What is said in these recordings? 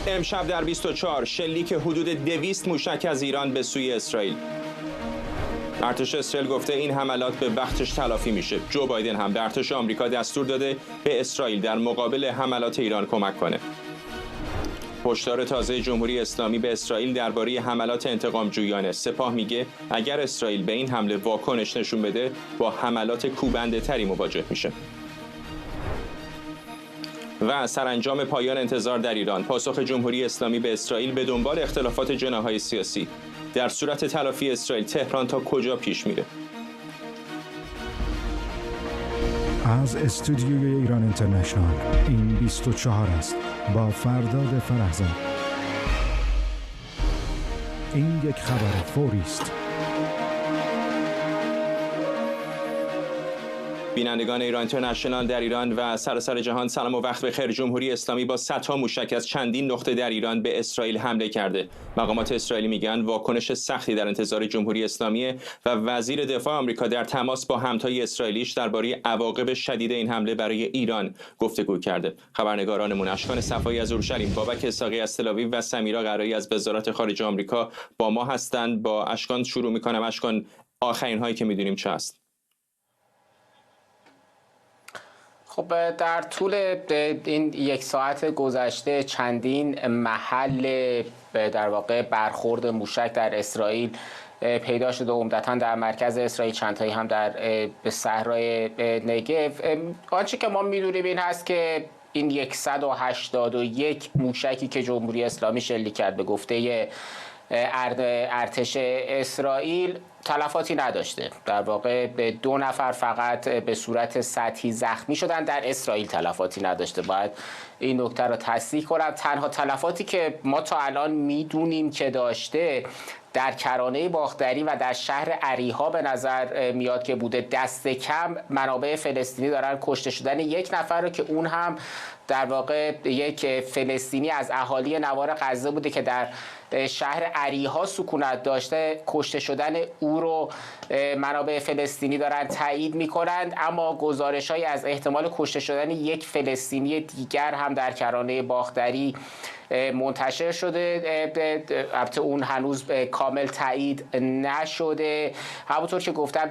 امشب در 24 شلیک حدود 200 موشک از ایران به سوی اسرائیل. ارتش اسرائیل گفته این حملات به وقتش تلافی میشه. جو بایدن هم به ارتش آمریکا دستور داده به اسرائیل در مقابل حملات ایران کمک کنه. هشدار تازه جمهوری اسلامی به اسرائیل درباره حملات انتقام جویانه. سپاه میگه اگر اسرائیل به این حمله واکنش نشون بده با حملات کوبنده تری مواجه میشه. و سرانجام پایان انتظار در ایران. پاسخ جمهوری اسلامی به اسرائیل به دنبال اختلافات جناح‌های سیاسی. در صورت تلافی اسرائیل تهران تا کجا پیش میره؟ از استودیوی ایران اینترنشنال این 24 است با فرداد فرهزاد. این یک خبر فوری است. بینندگان ایران اینترنشنال در ایران و سراسر جهان سلام و وقت بخیر. جمهوری اسلامی با صدها موشک از چندین نقطه در ایران به اسرائیل حمله کرده. مقامات اسرائیلی میگن واکنش سختی در انتظار جمهوری اسلامی و وزیر دفاع آمریکا در تماس با همتای اسرائیلیش درباره عواقب شدید این حمله برای ایران گفتگو کرده. خبرنگارانمون اشکان صفایی از اورشلیم، بابک اسحاقی از تل آویو و سمیرا قرایی از وزارت خارجه آمریکا با ما هستند. با اشکان شروع میکنم. اشکان، آخرین هایی که میدونیم چه است؟ خب در طول این یک ساعت گذشته چندین محل در واقع برخورد موشک در اسرائیل پیدا شده، عمدتاً در مرکز اسرائیل، چندتایی هم در به صحرای نگو. آنچه که ما میدونیم این هست که این 181 موشکی که جمهوری اسلامی شلیک کرد به گفته ارتش اسرائیل تلفاتی نداشته. در واقع به 2 نفر فقط به صورت سطحی زخمی شدن. در اسرائیل تلفاتی نداشته. باید این نکته رو تصدیق کنم. تنها تلفاتی که ما تا الان میدونیم که داشته در کرانه باختری و در شهر اریحا به نظر میاد که بوده. دست کم منابع فلسطینی دارن کشته شدن 1 نفر رو که اون هم در واقع یک فلسطینی از اهالی نوار غزه بوده که در شهر اریحا سکونت داشته. کشته شدن او رو منابع فلسطینی دارن تایید میکنند، اما گزارش‌هایی از احتمال کشته شدن 1 فلسطینی دیگر هم در کرانه باختری منتشر شده. البته اون هنوز کامل تایید نشده. همونطور که گفتم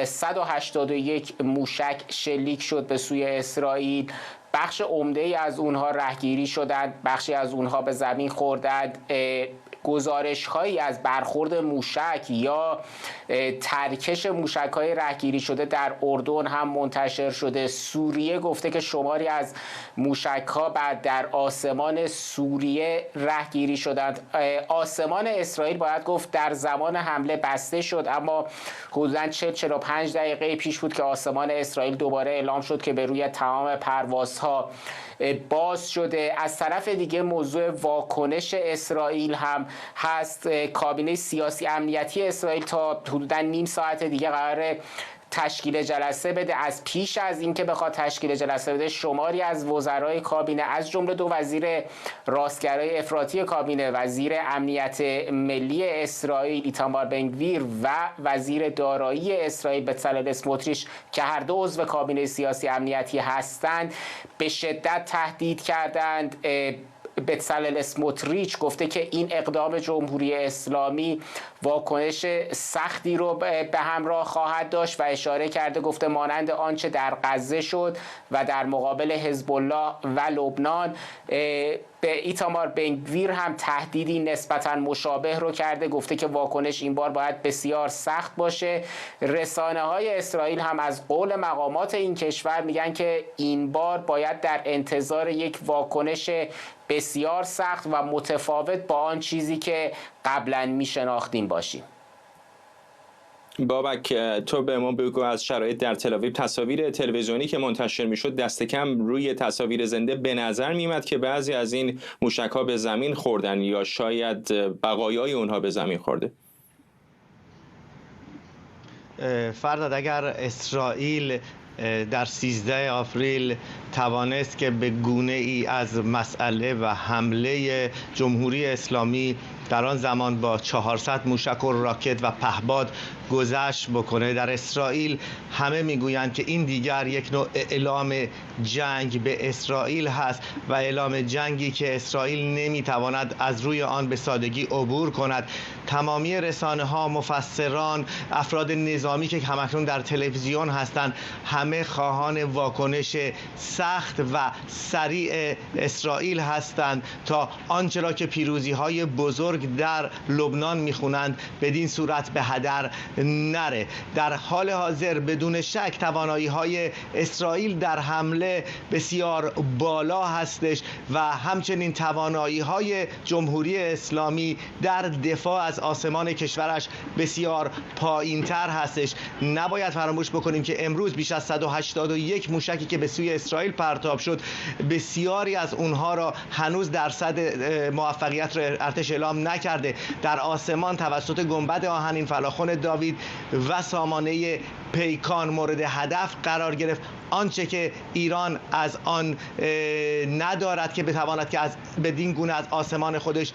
181 موشک شلیک شد به سوی اسرائیل. بخش عمده‌ای از اونها رهگیری شدند، بخشی از اونها به زمین خوردند. گزارش‌هایی از برخورد موشک یا ترکش موشک‌های رهگیری شده در اردن هم منتشر شده. سوریه گفته که شماری از موشک‌ها بعد در آسمان سوریه رهگیری شدند. آسمان اسرائیل باید گفت در زمان حمله بسته شد، اما حدوداً 40-45 دقیقه پیش بود که آسمان اسرائیل دوباره اعلام شد که به روی تمام پروازها باز شده. از طرف دیگه موضوع واکنش اسرائیل هم هست. کابینه سیاسی امنیتی اسرائیل تا حدوداً نیم ساعت دیگه قراره تشکیل جلسه بده. از پیش از اینکه بخواد تشکیل جلسه بده شماری از وزرای کابینه از جمله 2 وزیر راستگرای افراطی کابینه، وزیر امنیت ملی اسرائیل ایتامار بنگویر و وزیر دارایی اسرائیل بצלאل اسموتریچ که هر دو عضو کابینه سیاسی امنیتی هستند به شدت تهدید کردند. بצלאل اسموتریچ گفته که این اقدام جمهوری اسلامی واکنش سختی رو به همراه خواهد داشت و اشاره کرده، گفته مانند آنچه در غزه شد و در مقابل حزب الله و لبنان. به ایتامار بنگویر هم تهدیدی نسبتاً مشابه رو کرده، گفته که واکنش این بار باید بسیار سخت باشه. رسانه‌های اسرائیل هم از قول مقامات این کشور میگن که این بار باید در انتظار یک واکنش بسیار سخت و متفاوت با آن چیزی که قبلا میشناختیم باشیم. بابک، تو به ما بگو از شرایط در تل آویو. تصاویر تلویزیونی که منتشر میشد دست کم روی تصاویر زنده به نظر میومد که بعضی از این موشک‌ها به زمین خوردن یا شاید بقایای اونها به زمین خورده. فرداد، اگر اسرائیل در 13 آوریل توانست که به گونه ای از مسئله و حمله جمهوری اسلامی در آن زمان با 400 موشک و راکت و پهپاد گذشت بکنه. در اسرائیل همه میگویند که این دیگر یک نوع اعلام جنگ به اسرائیل هست و اعلام جنگی که اسرائیل نمیتواند از روی آن به سادگی عبور کند. تمامی رسانه ها، مفسران، افراد نظامی که همکنون در تلویزیون هستند، همه خواهان واکنش سخت و سریع اسرائیل هستند تا آنچه را که پیروزی های بزرگ در لبنان میخوانند بدین صورت به هدر نره. در حال حاضر بدون شک توانایی های اسرائیل در حمله بسیار بالا هستش و همچنین توانایی های جمهوری اسلامی در دفاع از آسمان کشورش بسیار پایین تر هستش. نباید فراموش بکنیم که امروز بیش از 181 موشکی که به سوی اسرائیل پرتاب شد، بسیاری از اونها را هنوز درصد موفقیت را ارتش اعلام نکرده. در آسمان توسط گنبد آهنین، فلاخن داوید و سامانه پیکان مورد هدف قرار گرفت. آنچه که ایران از آن ندارد که بتواند که بدین گونه از آسمان خودش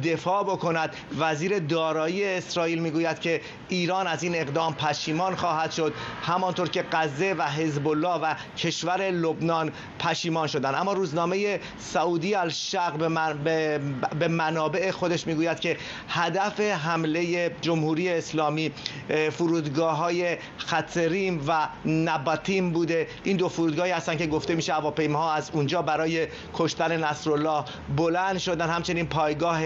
دفاع بکند. وزیر دارایی اسرائیل میگوید که ایران از این اقدام پشیمان خواهد شد، همانطور که غزه و حزب الله و کشور لبنان پشیمان شدند. اما روزنامه سعودی الشرق به منابع خودش میگوید که هدف حمله جمهوری اسلامی فرودگاه‌های خطریم و نباتیم بوده. این دو فرودگاهی هستند که گفته میشه هواپیماها از اونجا برای کشتن نصرالله بلند شدن. همچنین پایگاه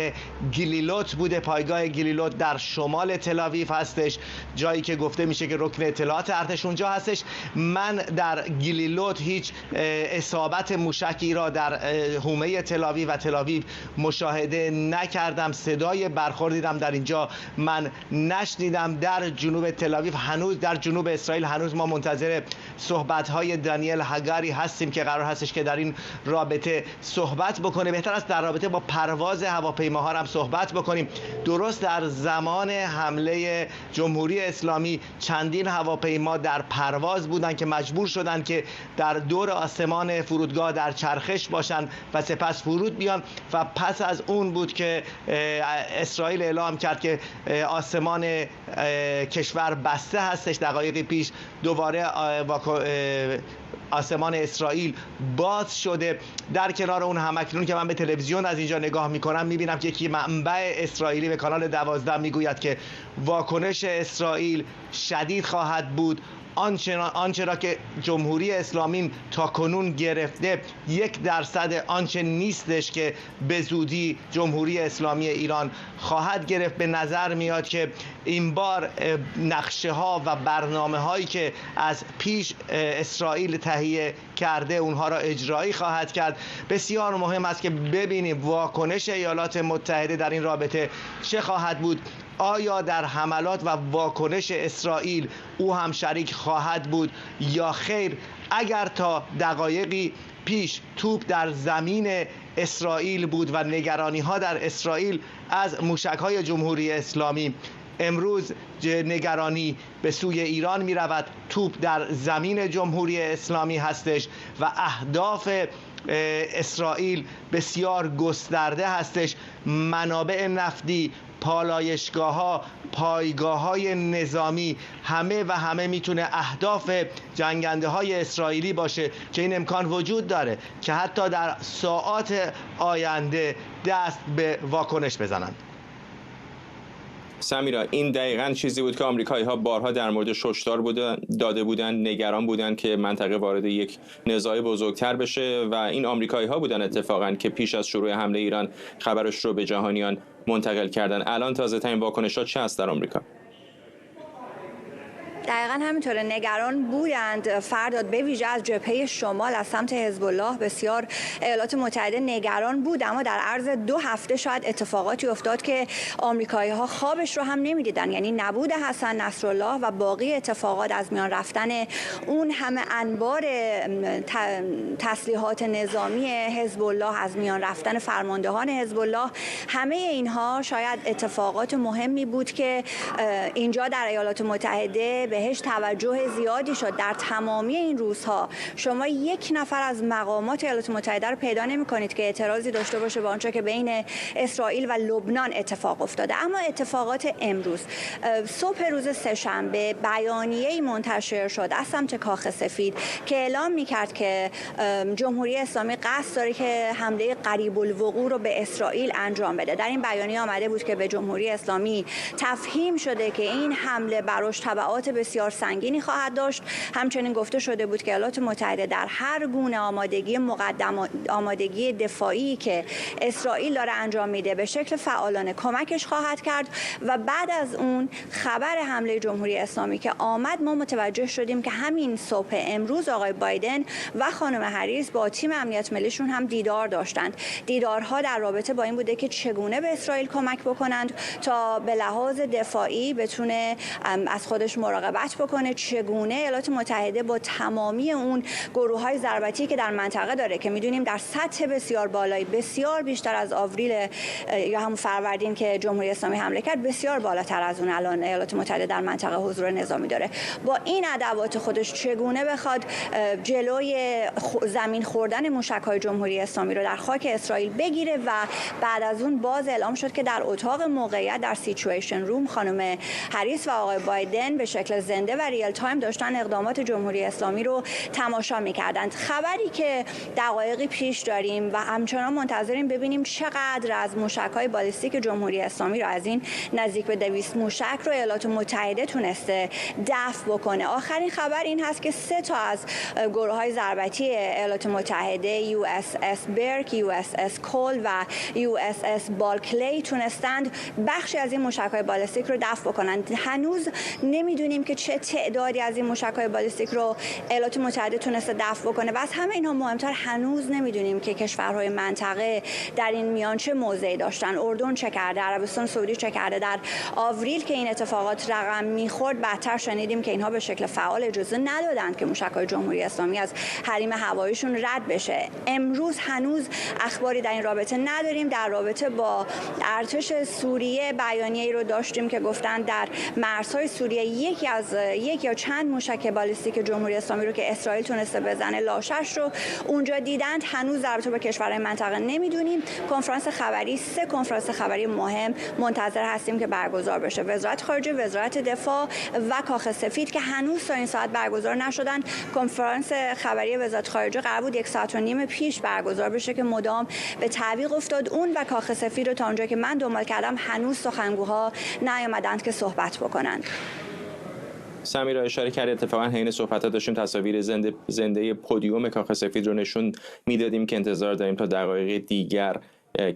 گلیلوت بوده. پایگاه گلیلوت در شمال تل‌آویو هستش، جایی که گفته میشه که رکن اطلاعات ارتش اونجا هستش. من در گلیلوت هیچ اصابت موشکی را در حومه تل‌آویو و تل‌آویو مشاهده نکردم. صدای برخورد دیدم، در اینجا من نشنیدم. در جنوب تل‌آویو هنوز، در جنوب اسرائیل هنوز ما منتظر صحبت‌های دانیل هگاری هستیم که قرار هستش که در این رابطه صحبت بکنه. بهتر است در رابطه با پرواز هواپیماها هم صحبت بکنیم. درست در زمان حمله جمهوری اسلامی چندین هواپیما در پرواز بودند که مجبور شدند که در دور آسمان فرودگاه در چرخش باشند و سپس فرود بیان و پس از اون بود که اسرائیل اعلام کرد که آسمان کشور بسته هستش. دقایقی پیش دوباره آسمان اسرائیل باز شده. در کنار اون همکنون که من به تلویزیون از اینجا نگاه میکنم میبینم که یکی منبع اسرائیلی به کانال 12 میگوید که واکنش اسرائیل شدید خواهد بود. آنچه را که جمهوری اسلامی تا کنون گرفته 1% آنچه نیستش که به زودی جمهوری اسلامی ایران خواهد گرفت. به نظر میاد که این بار نقشه ها و برنامه هایی که از پیش اسرائیل تهیه کرده اونها را اجرایی خواهد کرد. بسیار مهم است که ببینیم واکنش ایالات متحده در این رابطه چه خواهد بود. آیا در حملات و واکنش اسرائیل او هم شریک خواهد بود یا خیر؟ اگر تا دقایقی پیش توپ در زمین اسرائیل بود و نگرانی ها در اسرائیل از موشک های جمهوری اسلامی، امروز نگرانی به سوی ایران می رود. توپ در زمین جمهوری اسلامی هستش و اهداف اسرائیل بسیار گسترده هستش. منابع نفتی، پالایشگاه‌ها، پایگاه‌های نظامی، همه میتونه اهداف جنگنده‌های اسرائیلی باشه که این امکان وجود داره که حتی در ساعات آینده دست به واکنش بزنند. سمیرا، این دقیقاً چیزی بود که آمریکایی‌ها بارها در موردش هشدار داده بودند، نگران بودند که منطقه وارد یک نزاع بزرگتر بشه و این آمریکایی‌ها بودن اتفاقاً که پیش از شروع حمله ایران خبرش رو به جهانیان منتقل کردن. الان تازه‌ترین واکنش‌ها چه است در آمریکا؟ دقیقاً همینطوره، نگران بودند. فرداد به ویژه از جبهه شمال از سمت حزب الله بسیار ایالات متحده نگران بود، اما در عرض 2 هفته شاید اتفاقاتی افتاد که آمریکایی‌ها خوابش رو هم نمی‌دیدن، یعنی نبود حسن نصرالله و باقی اتفاقات، از میان رفتن اون همه انبار تسلیحات نظامی حزب الله، از میان رفتن فرماندهان حزب الله، همه اینها شاید اتفاقات مهمی بود که اینجا در ایالات متحده به بهش توجه زیادی شد در تمامی این روزها. شما یک نفر از مقامات ایالات متحده رو پیدا نمی‌کنید که اعتراضی داشته باشه به آنچه که بین اسرائیل و لبنان اتفاق افتاده. اما اتفاقات امروز، صبح روز سه‌شنبه بیانیه‌ای منتشر شد از سمت کاخ سفید که اعلام می‌کرد که جمهوری اسلامی قصد داره که حمله قریب الوقوع رو به اسرائیل انجام بده. در این بیانیه آمده بود که به جمهوری اسلامی تفهیم شده که این حمله براش تبعات بسیار سنگینی خواهد داشت. همچنین گفته شده بود که ایالات متحده در هر گونه آمادگی دفاعی که اسرائیل داره انجام میده به شکل فعالانه کمکش خواهد کرد. و بعد از اون خبر حمله جمهوری اسلامی که آمد، ما متوجه شدیم که همین صبح امروز آقای بایدن و خانم هریس با تیم امنیت ملیشون هم دیدار داشتند. دیدارها در رابطه با این بوده که چگونه به اسرائیل کمک بکنند تا به لحاظ دفاعی بتونه از خودش مراقبت بکنه، چگونه ایالات متحده با تمامی اون گروه‌های ضربتی که در منطقه داره که میدونیم در سطح بسیار بالایی، بسیار بیشتر از آوریل یا همون فروردین که جمهوری اسلامی حمله کرد، بسیار بالاتر از اون الان ایالات متحده در منطقه حضور نظامی داره. با این ادوات خودش چگونه بخواد جلوی زمین خوردن موشک‌های جمهوری اسلامی رو در خاک اسرائیل بگیره. و بعد از اون باز اعلام شد که در اتاق موقعیت در سیچویشن روم خانم هریس و آقای بایدن به شکل زنده و ریل تایم داشتن اقدامات جمهوری اسلامی رو تماشا می‌کردند. خبری که دقایقی پیش داریم و همچنان منتظریم ببینیم چقدر از موشک‌های بالستیک جمهوری اسلامی رو، از این نزدیک به 200 موشک رو ایالات متحده تونسته دفع بکنه. آخرین خبر این هست که 3 تا از گروه‌های ضربتی ایالات متحده USS برک، USS کول و USS بالکلی تونستند بخشی از این موشک‌های بالستیک رو دفع بکنند. هنوز نمیدونیم که چه تعدادی از این موشک‌های بالستیک رو ایالات متحده تونسته دفع بکنه و از همه اینها مهمتر هنوز نمیدونیم که کشورهای منطقه در این میان چه موضعی داشتن. اردن چه کرده، عربستان سعودی چه کرده. در آوریل که این اتفاقات رقم میخورد، بعدتر شنیدیم که اینها به شکل فعال اجازه ندادند که موشک‌های جمهوری اسلامی از حریم هواییشون رد بشه. امروز هنوز اخباری در این رابطه نداریم. در رابطه با ارتش سوریه بیانیه‌ای رو داشتیم که گفتن در مرزهای سوریه یک یا چند موشک بالستیک جمهوری اسلامی رو که اسرائیل تونسته بزنه لاشش رو اونجا دیدند. هنوز در رابطه با کشورهای منطقه نمیدونیم. کنفرانس خبری، 3 کنفرانس خبری مهم منتظر هستیم که برگزار بشه. وزارت خارجه، وزارت دفاع و کاخ سفید که هنوز تا این ساعت برگزار نشدن. کنفرانس خبری وزارت خارجه قرار بود 1.5 ساعت پیش برگزار بشه که مدام به تعویق افتاد. اون و کاخ سفید رو تا اونجا که من دنبال کردم هنوز سخنگوها نیامدند که صحبت بکنند. سمیرا اشاره کرد اتفاقا حین صحبت‌ها داشتیم تصاویر زنده پودیوم کاخ سفید رو نشون میدادیم که انتظار داریم تا دقایق دیگر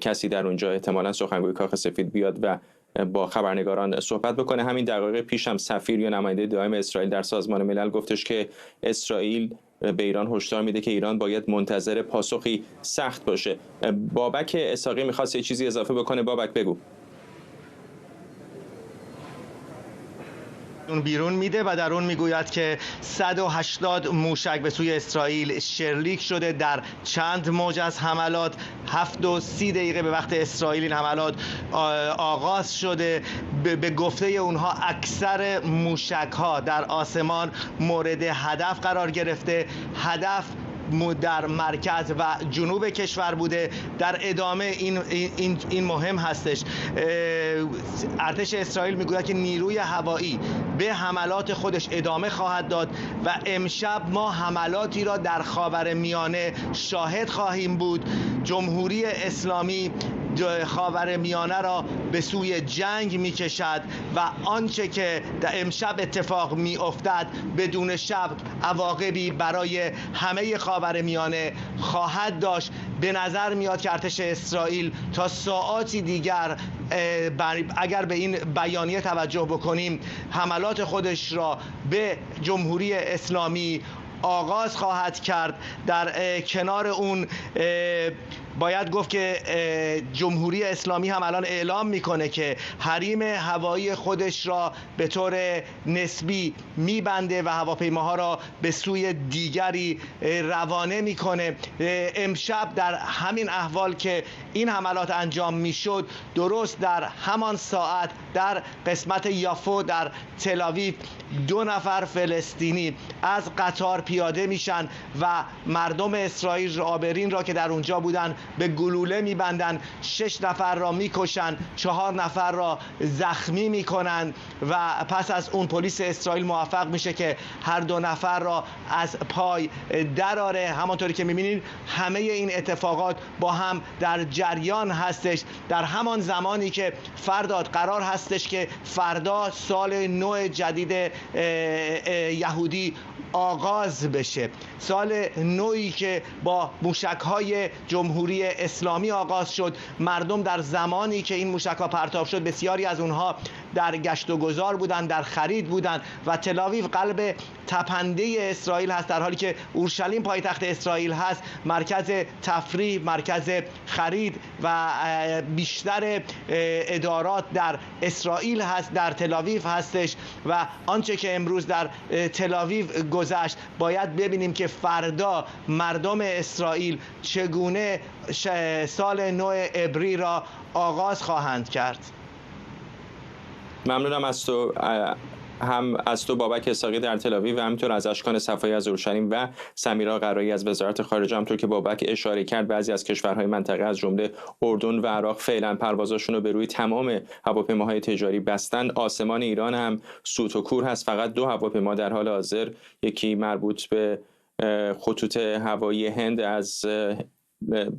کسی در اونجا احتمالاً سخنگوی کاخ سفید بیاد و با خبرنگاران صحبت بکنه. همین دقایق پیش هم سفیر یا نماینده دائم اسرائیل در سازمان ملل گفتش که اسرائیل به ایران هشدار میده که ایران باید منتظر پاسخی سخت باشه. بابک اسحاقی می‌خواست یه چیزی اضافه بکنه. بابک بگو. اون بیرون میده و در اون میگوید که 180 موشک به سوی اسرائیل شلیک شده در چند موج از حملات. 7:30 به وقت اسرائیل این حملات آغاز شده. به گفته اونها اکثر موشک ها در آسمان مورد هدف قرار گرفته. هدف در مرکز و جنوب کشور بوده. در ادامه این مهم هستش. ارتش اسرائیل میگوید که نیروی هوایی به حملات خودش ادامه خواهد داد و امشب ما حملاتی را در خاورمیانه شاهد خواهیم بود. جمهوری اسلامی خاورمیانه را به سوی جنگ می‌کشد و آنچه که در امشب اتفاق می‌افتد بدون شک عواقبی برای همه خاورمیانه خواهد داشت. به نظر میاد که ارتش اسرائیل تا ساعاتی دیگر اگر به این بیانیه توجه بکنیم حملات خودش را به جمهوری اسلامی آغاز خواهد کرد. در کنار اون باید گفت که جمهوری اسلامی هم الان اعلام میکنه که حریم هوایی خودش را به طور نسبی میبنده و هواپیماها را به سوی دیگری روانه میکنه. امشب در همین احوال که این حملات انجام میشد، درست در همان ساعت در قسمت یافو در تل آویو 2 نفر فلسطینی از قطار پیاده میشن و مردم اسرائیل آبرین را که در اونجا بودن به گلوله میبندن، 6 نفر را میکشن، 4 نفر را زخمی میکنن و پس از اون پلیس اسرائیل موفق میشه که هر 2 نفر را از پای دراره. همانطوری که میبینید همه این اتفاقات با هم در جریان هستش در همان زمانی که فرداد قرار هستش که فردا سال نو جدید یهودی آغاز بشه، سال نویی که با موشک‌های جمهوری اسلامی آغاز شد. مردم در زمانی که این موشک‌ها پرتاب شد بسیاری از اونها در گشت و گذار بودند، در خرید بودند و تل‌آویو قلب تپنده اسرائیل هست، در حالی که اورشلیم پایتخت اسرائیل هست مرکز تفریح، مرکز خرید و بیشتر ادارات در اسرائیل هست، در تل‌آویو هستش و آنچه که امروز در تل‌آویو گذشت باید ببینیم که فردا مردم اسرائیل چگونه سال نو عبری را آغاز خواهند کرد. ممنونم از تو، هم از تو بابک اسحاقی در تل‌آویو و همینطور از اشکان صفایی از اورشلیم و سمیرا قرایی از وزارت خارجه. همونطور که بابک اشاره کرد بعضی از کشورهای منطقه از جمله اردن و عراق فعلا پروازاشون رو به روی تمام هواپیماهای تجاری بستن. آسمان ایران هم سوت و کور هست، فقط 2 هواپیما در حال حاضر، یکی مربوط به خطوط هوایی هند از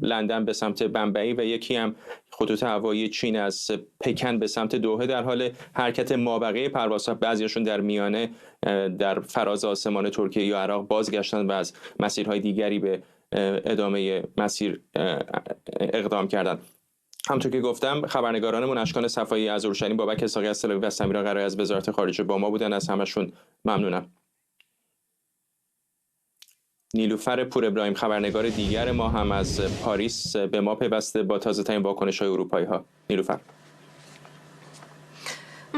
لندن به سمت بمبئی و یکی هم خطوط هوایی چین از پکن به سمت دوحه در حال حرکت. مابقی پروازها بعضیشون در میانه در فراز آسمان ترکیه یا عراق بازگشتن و از مسیرهای دیگری به ادامه مسیر اقدام کردند. همونطور که گفتم خبرنگارانمون اشکان صفایی از اورشلیم، بابک اسحاقی از تل‌آویو و سمیرا قرایی از وزارت خارجه با ما بودن. از همشون ممنونم. نیلوفر پور ابراهیم خبرنگار دیگر ما هم از پاریس به ما پیوسته با تازه‌ترین واکنش‌های اروپایی‌ها. نیلوفر.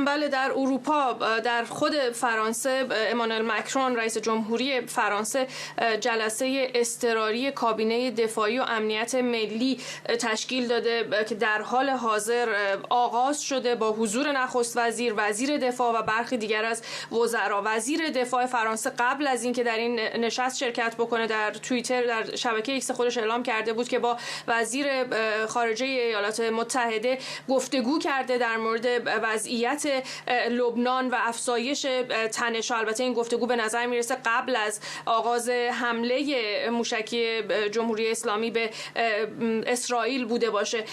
بله، در اروپا در خود فرانسه امانوئل مکرون رئیس جمهوری فرانسه جلسه اضطراری کابینه دفاعی و امنیت ملی تشکیل داده که در حال حاضر آغاز شده با حضور نخست وزیر، وزیر دفاع و برخی دیگر از وزرا. وزیر دفاع فرانسه قبل از اینکه در این نشست شرکت بکنه در توییتر در شبکه ایکس خودش اعلام کرده بود که با وزیر خارجه ایالات متحده گفتگو کرده در مورد وضعیت لبنان و افزایش تنش‌ها. البته این گفتگو به نظر میرسه قبل از آغاز حمله موشکی جمهوری اسلامی به اسرائیل بوده باشه.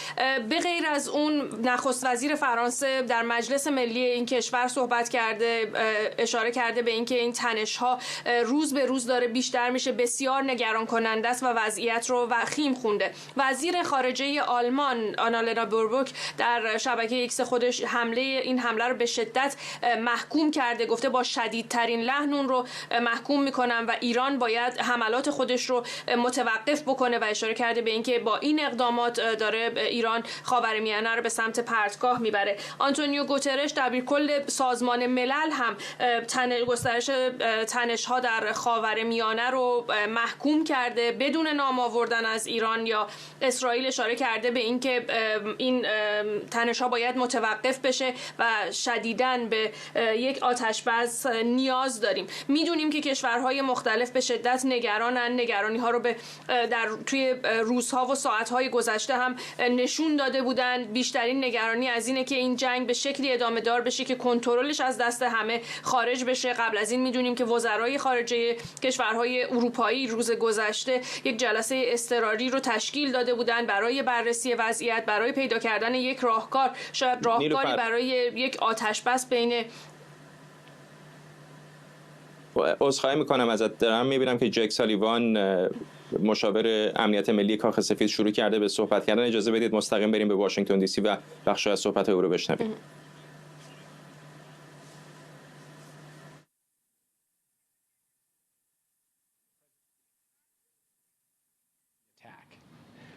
به غیر از اون نخست وزیر فرانسه در مجلس ملی این کشور صحبت کرده، اشاره کرده به اینکه این تنش‌ها روز به روز داره بیشتر میشه، بسیار نگران کننده است و وضعیت رو وخیم خونده. وزیر خارجه آلمان آنالنا بوربوک در شبکه ایکس خودش این حمله رو به شدت محکوم کرده، گفته با شدیدترین لحن اون رو محکوم میکنم و ایران باید حملات خودش رو متوقف بکنه و اشاره کرده به اینکه با این اقدامات داره ایران خاورمیانه رو به سمت پرتگاه میبره. آنتونیو گوترش دبیرکل سازمان ملل هم گسترش تنش‌ها در خاورمیانه رو محکوم کرده بدون نام آوردن از ایران یا اسرائیل. اشاره کرده به اینکه این تنش‌ها باید متوقف بشه و شدیداً به یک آتش‌بس نیاز داریم. میدونیم که کشورهای مختلف به شدت نگرانن، نگرانی‌ها رو توی روزها و ساعت‌های گذشته هم نشون داده بودن. بیشترین نگرانی از اینه که این جنگ به شکلی ادامه دار بشه که کنترلش از دست همه خارج بشه. قبل از این میدونیم که وزرای خارجه کشورهای اروپایی روز گذشته یک جلسه اضطراری رو تشکیل داده بودن برای بررسی وضعیت، برای پیدا کردن یک راهکار، شاید راهکاری برای یک آتش‌بس بین. عذرخواهی میکنم ازت، دارم میبینم که جک سالیوان مشاور امنیت ملی کاخ سفید شروع کرده به صحبت کردن. اجازه بدید مستقیم بریم به واشنگتن دی سی و بخشی از صحبت او رو بشنویم.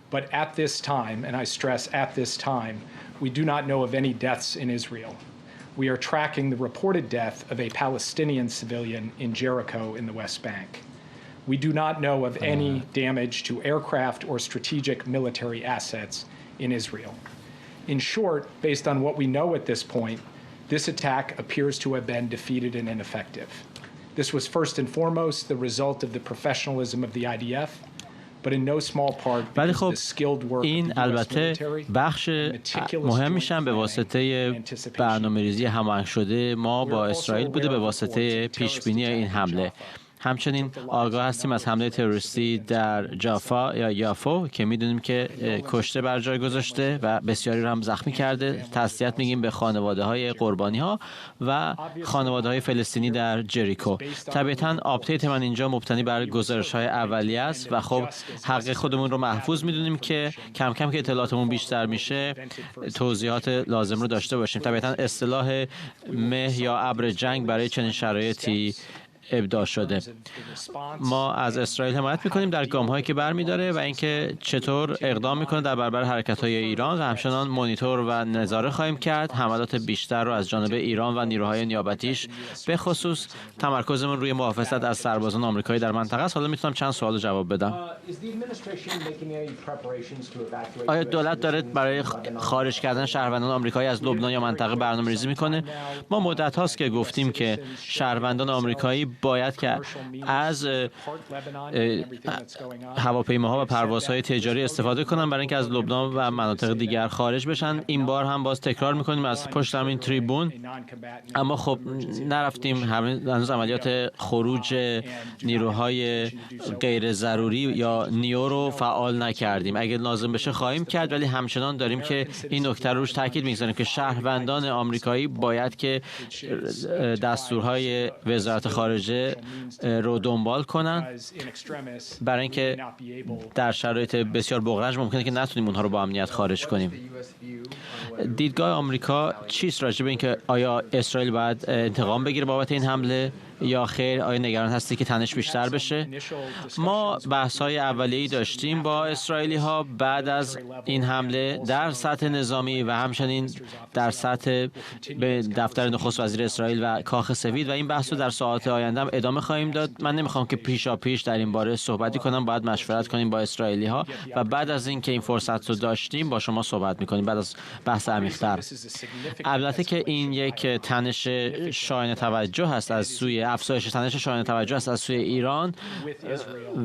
But at this time, and I stress at this time, we do not know of any deaths in Israel. We are tracking the reported death of a Palestinian civilian in Jericho in the West Bank. We do not know of any damage to aircraft or strategic military assets in Israel. In short, based on what we know at this point, This attack appears to have been defeated and ineffective. This was first and foremost the result of the professionalism of the IDF. ولی خب این البته بخش مهم میشن به واسطه برنامه‌ریزی هماهنگ شده ما با اسرائیل بوده به واسطه پیشبینی این حمله. همچنین آگاه هستیم از حمله تروریستی در جافا یا یافو که میدونیم که کشته بر جای گذاشته و بسیاری رو هم زخمی کرده. تسلیت میگیم به خانواده های قربانی ها و خانواده های فلسطینی در جریکو. طبیعتاً آپدیت من اینجا مبتنی بر گزارش های اولیه است و خب حق خودمون رو محفوظ میدونیم که کم کم که اطلاعاتمون بیشتر میشه توضیحات لازم رو داشته باشیم. طبیعتاً اصطلاح مه یا ابر جنگ برای چنین شرایطی ابداع شده. ما از اسرائیل حمایت میکنیم در گام‌هایی که برمی‌داره و اینکه چطور اقدام میکنه در برابر حرکت‌های ایران و همچنان مانیتور و نظاره خواهیم کرد. حملات بیشتر رو از جانب ایران و نیروهای نیابتیش به خصوص تمرکزمون روی محافظت از سربازان آمریکایی در منطقه است. حالا میتونم چند سوال جواب بدم. آیا دولت داره برای خارج کردن شهروندان آمریکایی از لبنان یا منطقه برنامه‌ریزی میکنه؟ ما مدت هاست که گفتیم که شهروندان آمریکایی باید که از هواپیماها و پروازهای تجاری استفاده کنن برای اینکه از لبنان و مناطق دیگر خارج بشن. این بار هم باز تکرار میکنیم از پشت همین تریبون، اما خب نرفتیم هنوز عملیات خروج نیروهای غیر ضروری یا نیو رو فعال نکردیم. اگه لازم بشه خواهیم کرد، ولی همچنان داریم که این نکته روش تاکید میگذاریم که شهروندان آمریکایی باید که دستورهای وزارت خارجه رو دنبال کنن، برای اینکه در شرایط بسیار بغرنج ممکنه که نتونیم اونها رو با امنیت خارج کنیم. دیدگاه آمریکا چیست راجع به اینکه آیا اسرائیل باید انتقام بگیره بابت این حمله یا خیر؟ آیا نگران هستی که تنش بیشتر بشه؟ ما بحث‌های اولیه‌ای داشتیم با اسرائیلی ها بعد از این حمله در سطح نظامی و همچنین در سطح به دفتر نخست وزیر اسرائیل و کاخ سفید و این بحث رو در ساعات آینده هم ادامه خواهیم داد. من نمیخوام که پیشاپیش در این باره صحبتی کنم، باید مشورت کنیم با اسرائیلی ها و بعد از اینکه این فرصت رو داشتیم با شما صحبت میکنیم بعد از بحث عمیق‌تر. البته که این یک تنش شایان توجه هست از سوی افزایش تنش شایان توجه است از سوی ایران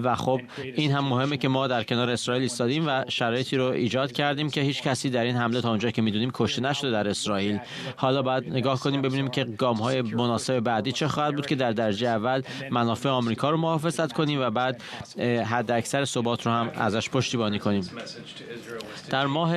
و خب این هم مهمه که ما در کنار اسرائیل ایستادیم و شرایطی رو ایجاد کردیم که هیچ کسی در این حمله تا اونجایی که میدونیم کشته نشده در اسرائیل. حالا باید نگاه کنیم ببینیم که گام‌های مناسب بعدی چه خواهد بود که در درجه اول منافع آمریکا رو محافظت کنیم و بعد حد اکثر ثبات رو هم ازش پشتیبانی کنیم. در ماه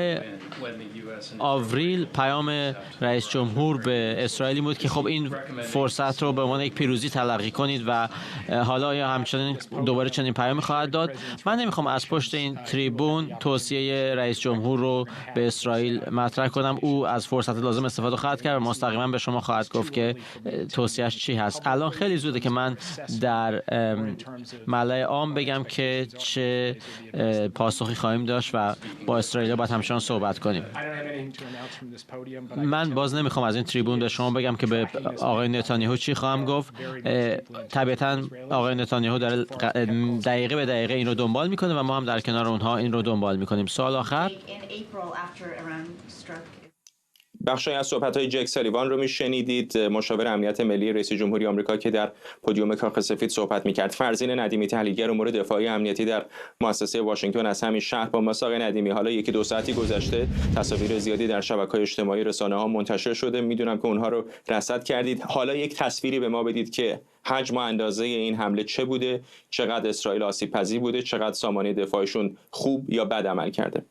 آوریل پیام رئیس جمهور به اسرائیل بود که خب این فرصت رو به عنوان یک پیروزی تلقی کنید و حالا یا همچنین دوباره چنین پیامی خواهد داد. من نمیخوام از پشت این تریبون توصیه رئیس جمهور رو به اسرائیل مطرح کنم. او از فرصت لازم استفاده خواهد کرد و مستقیما به شما خواهد گفت که توصیهش چی هست. الان خیلی زوده که من در ملأ عام بگم که چه پاسخی خواهیم داشت و با اسرائیل باید همچنان صحبت کنیم. من باز نمیخوام از این تریبون به شما بگم که به آقای نتانیاهو چی خواهم گفت. طبیعتاً آقای نتانیاهو داره دقیقه به دقیقه این رو دنبال میکنه و ما هم در کنار اونها این رو دنبال میکنیم. سوال آخر. بخشی از صحبت‌های جک سالیوان رو میشنیدید، مشاور امنیت ملی رئیس جمهوری آمریکا که در پودیوم کاخ سفید صحبت میکرد. فرزین ندیمی تحلیلگر امور دفاعی امنیتی در مؤسسه واشنگتن از همین شهر با ما. آقای ندیمی، حالا یکی دو ساعتی گذشته تصاویر زیادی در شبکه‌های اجتماعی رسانه‌ها منتشر شده، میدونم که اونها رو رصد کردید. حالا یک تصویری به ما بدید که حجم و اندازه این حمله چه بوده، چقدر اسرائیل آسیب پذیر بوده، چقدر سامانه دفاعشون خوب یا بد عمل کرده.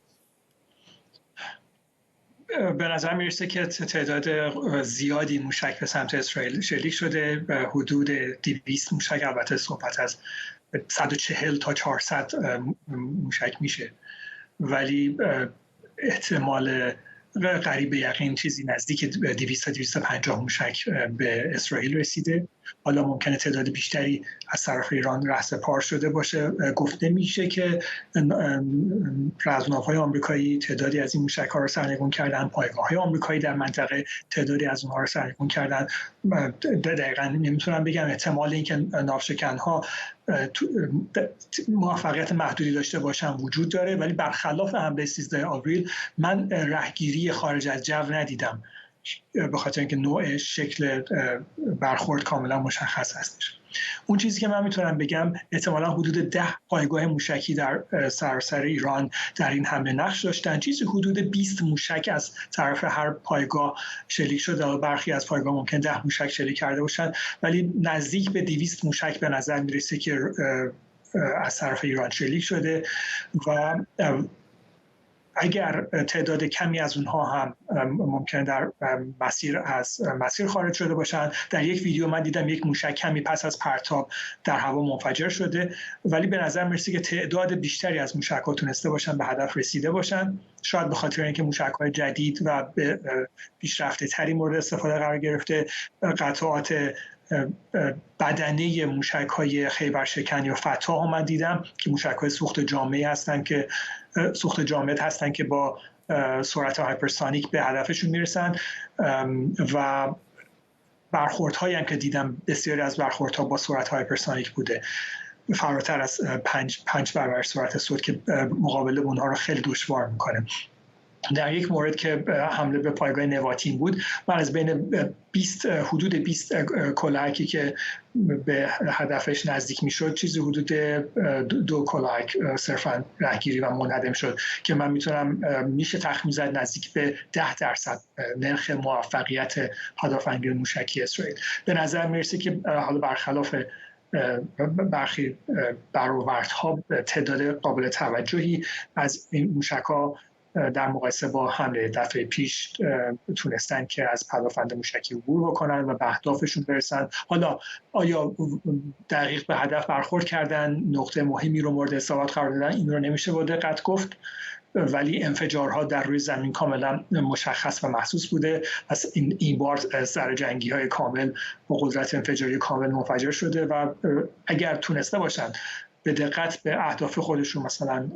به نظر میرسه که تعداد زیادی موشک به سمت اسرائیل شلیک شده، حدود 200 موشک، البته صحبت از 140 تا 400 موشک میشه، ولی احتمال قریب به یقین چیزی نزدیک 200 تا 250 موشک به اسرائیل رسیده. حالا ممکنه تعداد بیشتری از طرف ایران رهسپار شده باشه. گفته میشه که رزمناورهای آمریکایی تعدادی از این موشک‌ها رو سرنگون کردن، پایگاه‌های آمریکایی در منطقه تعدادی از اونها رو سرنگون کردن. دقیقاً نمیتونم بگم، احتمال اینکه ناوشکن‌ها موفقیت محدودی داشته باشن وجود داره، ولی برخلاف حمله 13 آوریل من رهگیری خارج از جو ندیدم به خاطر اینکه نوع شکل برخورد کاملا مشخص هستش. اون چیزی که من میتونم بگم احتمالا حدود 10 پایگاه موشکی در سراسر ایران در این حمله نقش داشتن. چیزی حدود 20 موشک از طرف هر پایگاه شلیک شده و برخی از پایگاه ممکن 10 موشک شلیک کرده باشن، ولی نزدیک به 200 موشک به نظر میرسه که از طرف ایران شلیک شده و اگر تعداد کمی از اونها هم ممکن در مسیر خارج شده باشند. در یک ویدیو من دیدم یک موشک کمی پس از پرتاب در هوا منفجر شده، ولی به نظر میرسه که تعداد بیشتری از موشک‌ها تونسته باشن به هدف رسیده باشن، شاید به خاطر اینکه موشک‌های جدید و پیشرفته تری مورد استفاده قرار گرفته. قطعات بدنه موشک‌های خیبرشکن یا فتح ها من دیدم که موشک‌های سوخت جامد هستن که با سرعت هایپرسونیک به هدفشون میرسن و برخوردهایی هم که دیدم بسیاری از برخوردها با سرعت هایپرسونیک بوده، فراتر از 5 برابر سرعت صوت که مقابله اونها رو خیلی دشوار میکنه. در یک مورد که حمله به پایگاه نواتین بود، من از بین حدود 20 کلاهکی که به هدفش نزدیک میشد، چیزی حدود 2 کلاهک صرفا رهگیری و منهدم شد که من میشه تخمین زد نزدیک به 10% نرخ موفقیت هدف‌انگیز موشکی اسرائیل. به نظر میرسه که حالا برخلاف برخی برآوردها تعداد قابل توجهی از این موشک‌ها در مقایسه با حمله دفعه پیش تونستن که از پدافند موشکی عبور بکنن و به اهدافشون برسن. حالا آیا دقیق به هدف برخورد کردن، نقطه مهمی رو مورد اصابت قرار دادن، این رو نمیشه با دقت گفت، ولی انفجارها در روی زمین کاملا مشخص و محسوس بوده. پس این بار سرجنگی‌های کامل با قدرت انفجاری کامل منفجر شده و اگر تونسته باشن به دقت به اهداف خودشون، مثلا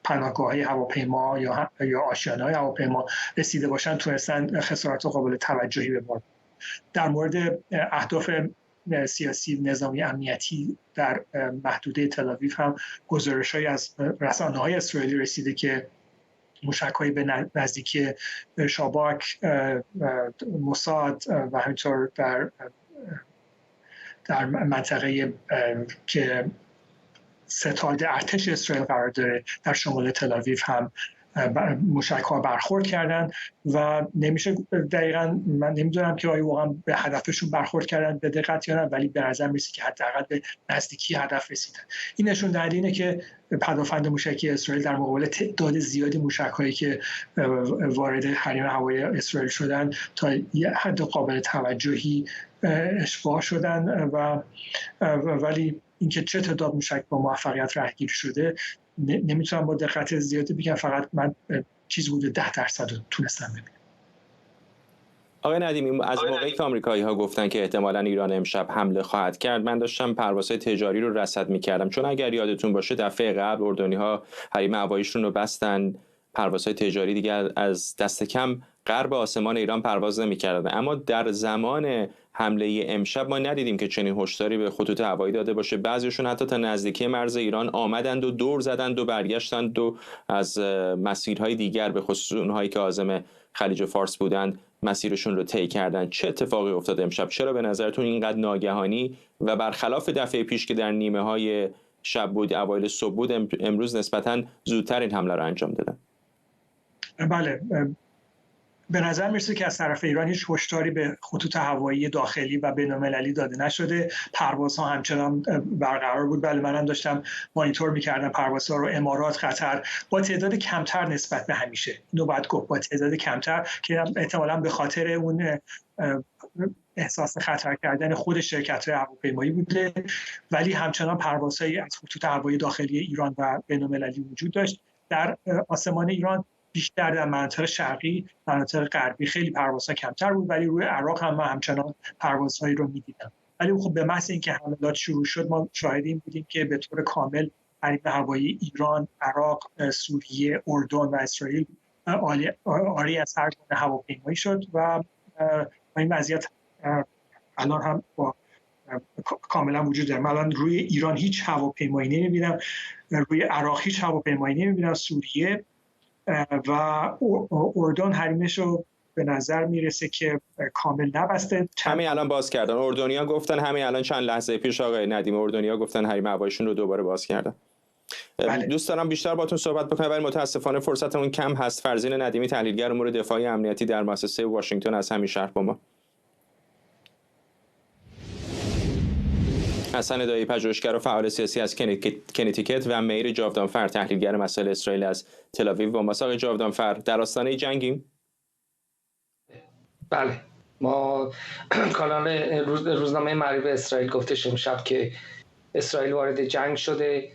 پناهگاه‌های هواپیما یا آشیانه‌های هواپیما رسیده باشن، تونستن خسارات قابل توجهی به بار. در مورد اهداف سیاسی، نظامی، امنیتی در محدوده تل‌آویو هم گزارش‌هایی از رسانه‌های اسرائیلی رسیده که موشک‌هایی به نزدیکی شاباک، موساد و همینطور در منطقه که ستاد ارتش اسرائیل قرار داره در شمال تل‌آویو هم موشک‌ها برخورد کردن و نمیشه دقیقاً، من نمیدونم که آیا واقعا به هدفشون برخورد کردن به دقت یا نه، ولی به نظر میرسه که حداقل به نزدیکی هدف رسیدن. این نشون دهنده اینه که پدافند موشکی اسرائیل در مقابل تعداد زیادی موشک‌هایی که وارد حریم هوایی اسرائیل شدن تا یه حد قابل توجهی اشباع شدن ولی اینکه چه تعداد موشک با موفقیت رهگیری شده نمیتونم با دقت زیادی بگم، فقط من چیز بوده 10% رو تونستم ببینم. آقای ندیمی، از موقعی که آمریکایی‌ها گفتن که احتمالاً ایران امشب حمله خواهد کرد، من داشتم پروازهای تجاری رو رصد می‌کردم، چون اگر یادتون باشه دفعه قبل اردنی‌ها حریم هواییشون رو بستن، پروازهای تجاری دیگر از دست کم غرب آسمان ایران پرواز نمی‌کردن. اما در زمان حمله امشب ما ندیدیم که چنین هشداری به خطوط هوایی داده باشه. بعضیشون حتی تا نزدیکی مرز ایران آمدند و دور زدند و برگشتند و از مسیرهای دیگر، به خصوص اونهایی که عازم خلیج فارس بودند، مسیرشون رو طی کردن. چه اتفاقی افتاد امشب؟ چرا به نظرتون اینقدر ناگهانی و برخلاف دفعه پیش که در نیمه‌های شب بود، اوایل صبح بود، امروز نسبتاً زودتر این حمله رو انجام دادن؟ بله، به نظر میرسه که از طرف ایران هیچ هشداری به خطوط هوایی داخلی و بین‌المللی داده نشده. پروازها همچنان برقرار بود. بله، منم داشتم مانیتور میکردم پروازها رو. امارات، قطر با تعداد کمتر نسبت به همیشه، اینو باید گفت، با تعداد کمتر که احتمالاً به خاطر اون احساس خطر کردن خود شرکت‌های هواپیمایی بوده، ولی همچنان پروازهایی از خطوط هوایی داخلی ایران و بین‌المللی وجود داشت. در آسمان ایران بیشتر در مناطق شرقی، مناطق غربی خیلی پروازها کمتر بود، ولی روی عراق هم من همچنان پروازهایی رو می‌دیدم. ولی خب به محض اینکه حملات شروع شد، ما شاهد این بودیم که به طور کامل حریم هوایی ایران، عراق، سوریه، اردن و اسرائیل عاری از هر گونه هواپیمایی شد و این وضعیت الان هم با کاملا وجود داره. من الان روی ایران هیچ هواپیمایی نمی‌بینم، روی عراق هیچ هواپیمایی نمی‌بینم، سوریه و اردن حریمش رو به نظر میرسه که کامل نبسته. همین الان باز کردن. اردنی‌ها گفتن همین الان چند لحظه پیش آقای ندیم اردنی‌ها گفتن حریم هواییشون رو دوباره باز کردن. بله. دوست دارم بیشتر باهاتون صحبت بکنم ولی متاسفانه فرصتمون کم هست. فرزین ندیمی تحلیلگر امور دفاعی امنیتی در مؤسسه واشنگتن از همین شهر با ما. حسن دایی پژوهشگر و فعال سیاسی از کنتیکت و میر جاودانفر تحلیلگر مسائل اسرائیل از تل آویو با ما. آقای جاودانفر، در آستانه جنگیم؟ بله، ما کانال روزنامه معریف اسرائیل گفتش امشب که اسرائیل وارد جنگ شده.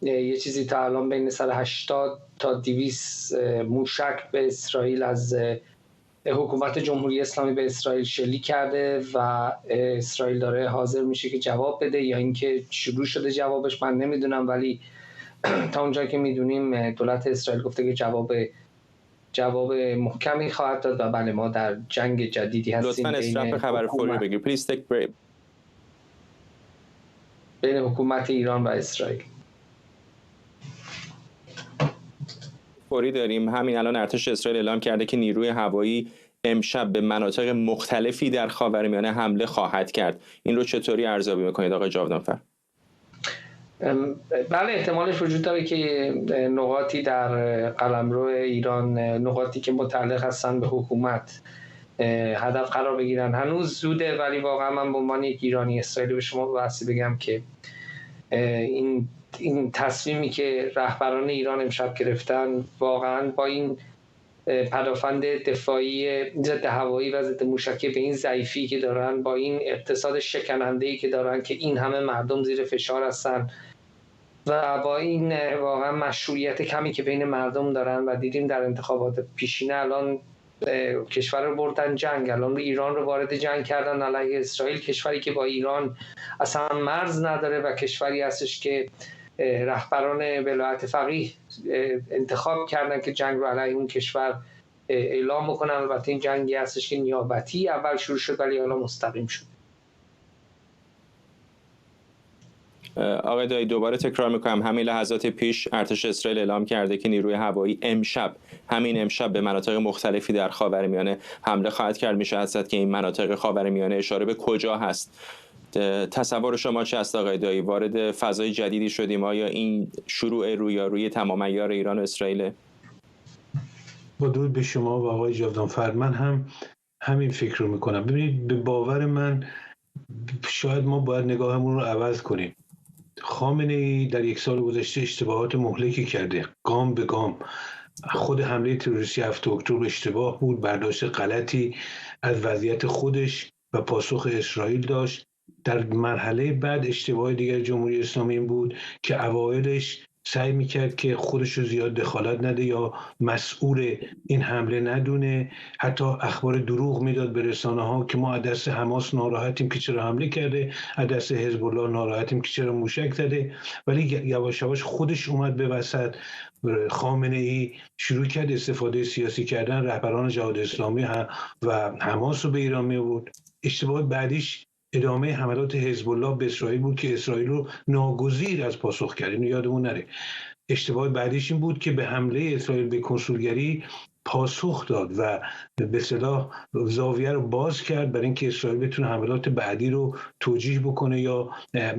یه چیزی تا الان بین 180 تا 200 موشک به اسرائیل از حکومت جمهوری اسلامی به اسرائیل شلیک کرده و اسرائیل داره حاضر میشه که جواب بده یا اینکه شروع شده جوابش، من نمیدونم، ولی تا اونجایی که میدونیم دولت اسرائیل گفته که جواب محکمی خواهد داد و بله ما در جنگ جدیدی هستیم. لطفاً استراپ خبر فوری بگیر. پلیز تیک بریک. بین حکومت ایران و اسرائیل فوری داریم. همین الان ارتش اسرائیل اعلام کرده که نیروی هوایی امشب به مناطق مختلفی در خاورمیانه حمله خواهد کرد. این رو چطوری ارزیابی می‌کنید آقای جاودانفر؟ بله، احتمالش وجود داره که نقاطی در قلمرو ایران، نقاطی که متعلق هستن به حکومت، هدف قرار بگیرن. هنوز زوده، ولی واقعا من به عنوان یک ایرانی اسرائیلی به شما بحثی بگم که این تصمیمی که رهبران ایران امشب گرفتن واقعا با این پدافند دفاعی ضد هوایی و ضد موشکی به این ضعیفی که دارن، با این اقتصاد شکننده‌ای که دارن که این همه مردم زیر فشار هستن و با این واقعا مشروعیت کمی که بین مردم دارن و دیدیم در انتخابات پیشینه الان کشور رو بردن جنگ، الان ایران رو وارد جنگ کردن علیه اسرائیل، کشوری که با ایران اصلا مرز نداره و کشوری هستش که رهبران ولایت فقیه انتخاب کردن که جنگ رو علیه اون کشور اعلام بکنن. البته این جنگی هستش که نیابتی اول شروع شد ولی حالا مستقیم شد. آقای دایی دوباره تکرار میکنم، همین لحظات پیش ارتش اسرائیل اعلام کرده که نیروی هوایی همین امشب به مناطق مختلفی در خاورمیانه حمله خواهد کرد. میشه حدس که این مناطق خاورمیانه اشاره به کجا هست؟ تصور شما چه است آقای دایی؟ وارد فضای جدیدی شدیم؟ آیا این شروع رویارویی تمام عیار ایران و اسرائیل؟ با درود به شما و آقای جاودانفر، من هم همین فکر رو میکنم. ببینید، به باور من شاید ما باید نگاهمون رو عوض کنیم. خامنه‌ای در یک سال گذشته اشتباهات مهلکی کرده، گام به گام. خود حمله تروریستی 7 اکتبر اشتباه بود، برداشت غلطی از وضعیت خودش و پاسخ اسرائیل داشت. در مرحله بعد اشتباه دیگر جمهوری اسلامی این بود که اوایلش سعی میکرد که خودش رو زیاد دخالت نده یا مسئول این حمله ندونه، حتی اخبار دروغ میداد به رسانه ها که ما از دست حماس ناراحتیم که چرا حمله کرده، از دست حزب الله ناراحتیم که چرا موشک زده، ولی یواش یواش خودش اومد به وسط. خامنه‌ای شروع کرد استفاده سیاسی کردن رهبران جهاد اسلامی و حماس رو به ایران می آورد. اشتباه بعدیش ادامه حملات حزب الله به اسرائیل بود که اسرائیل رو ناگزیر از پاسخ کرد. اینو یادمون نره. اشتباه بعدیش این بود که به حمله اسرائیل به کنسولگری پاسخ داد و به اصطلاح زاویه رو باز کرد برای اینکه اسرائیل بتونه حملات بعدی رو توجیه بکنه یا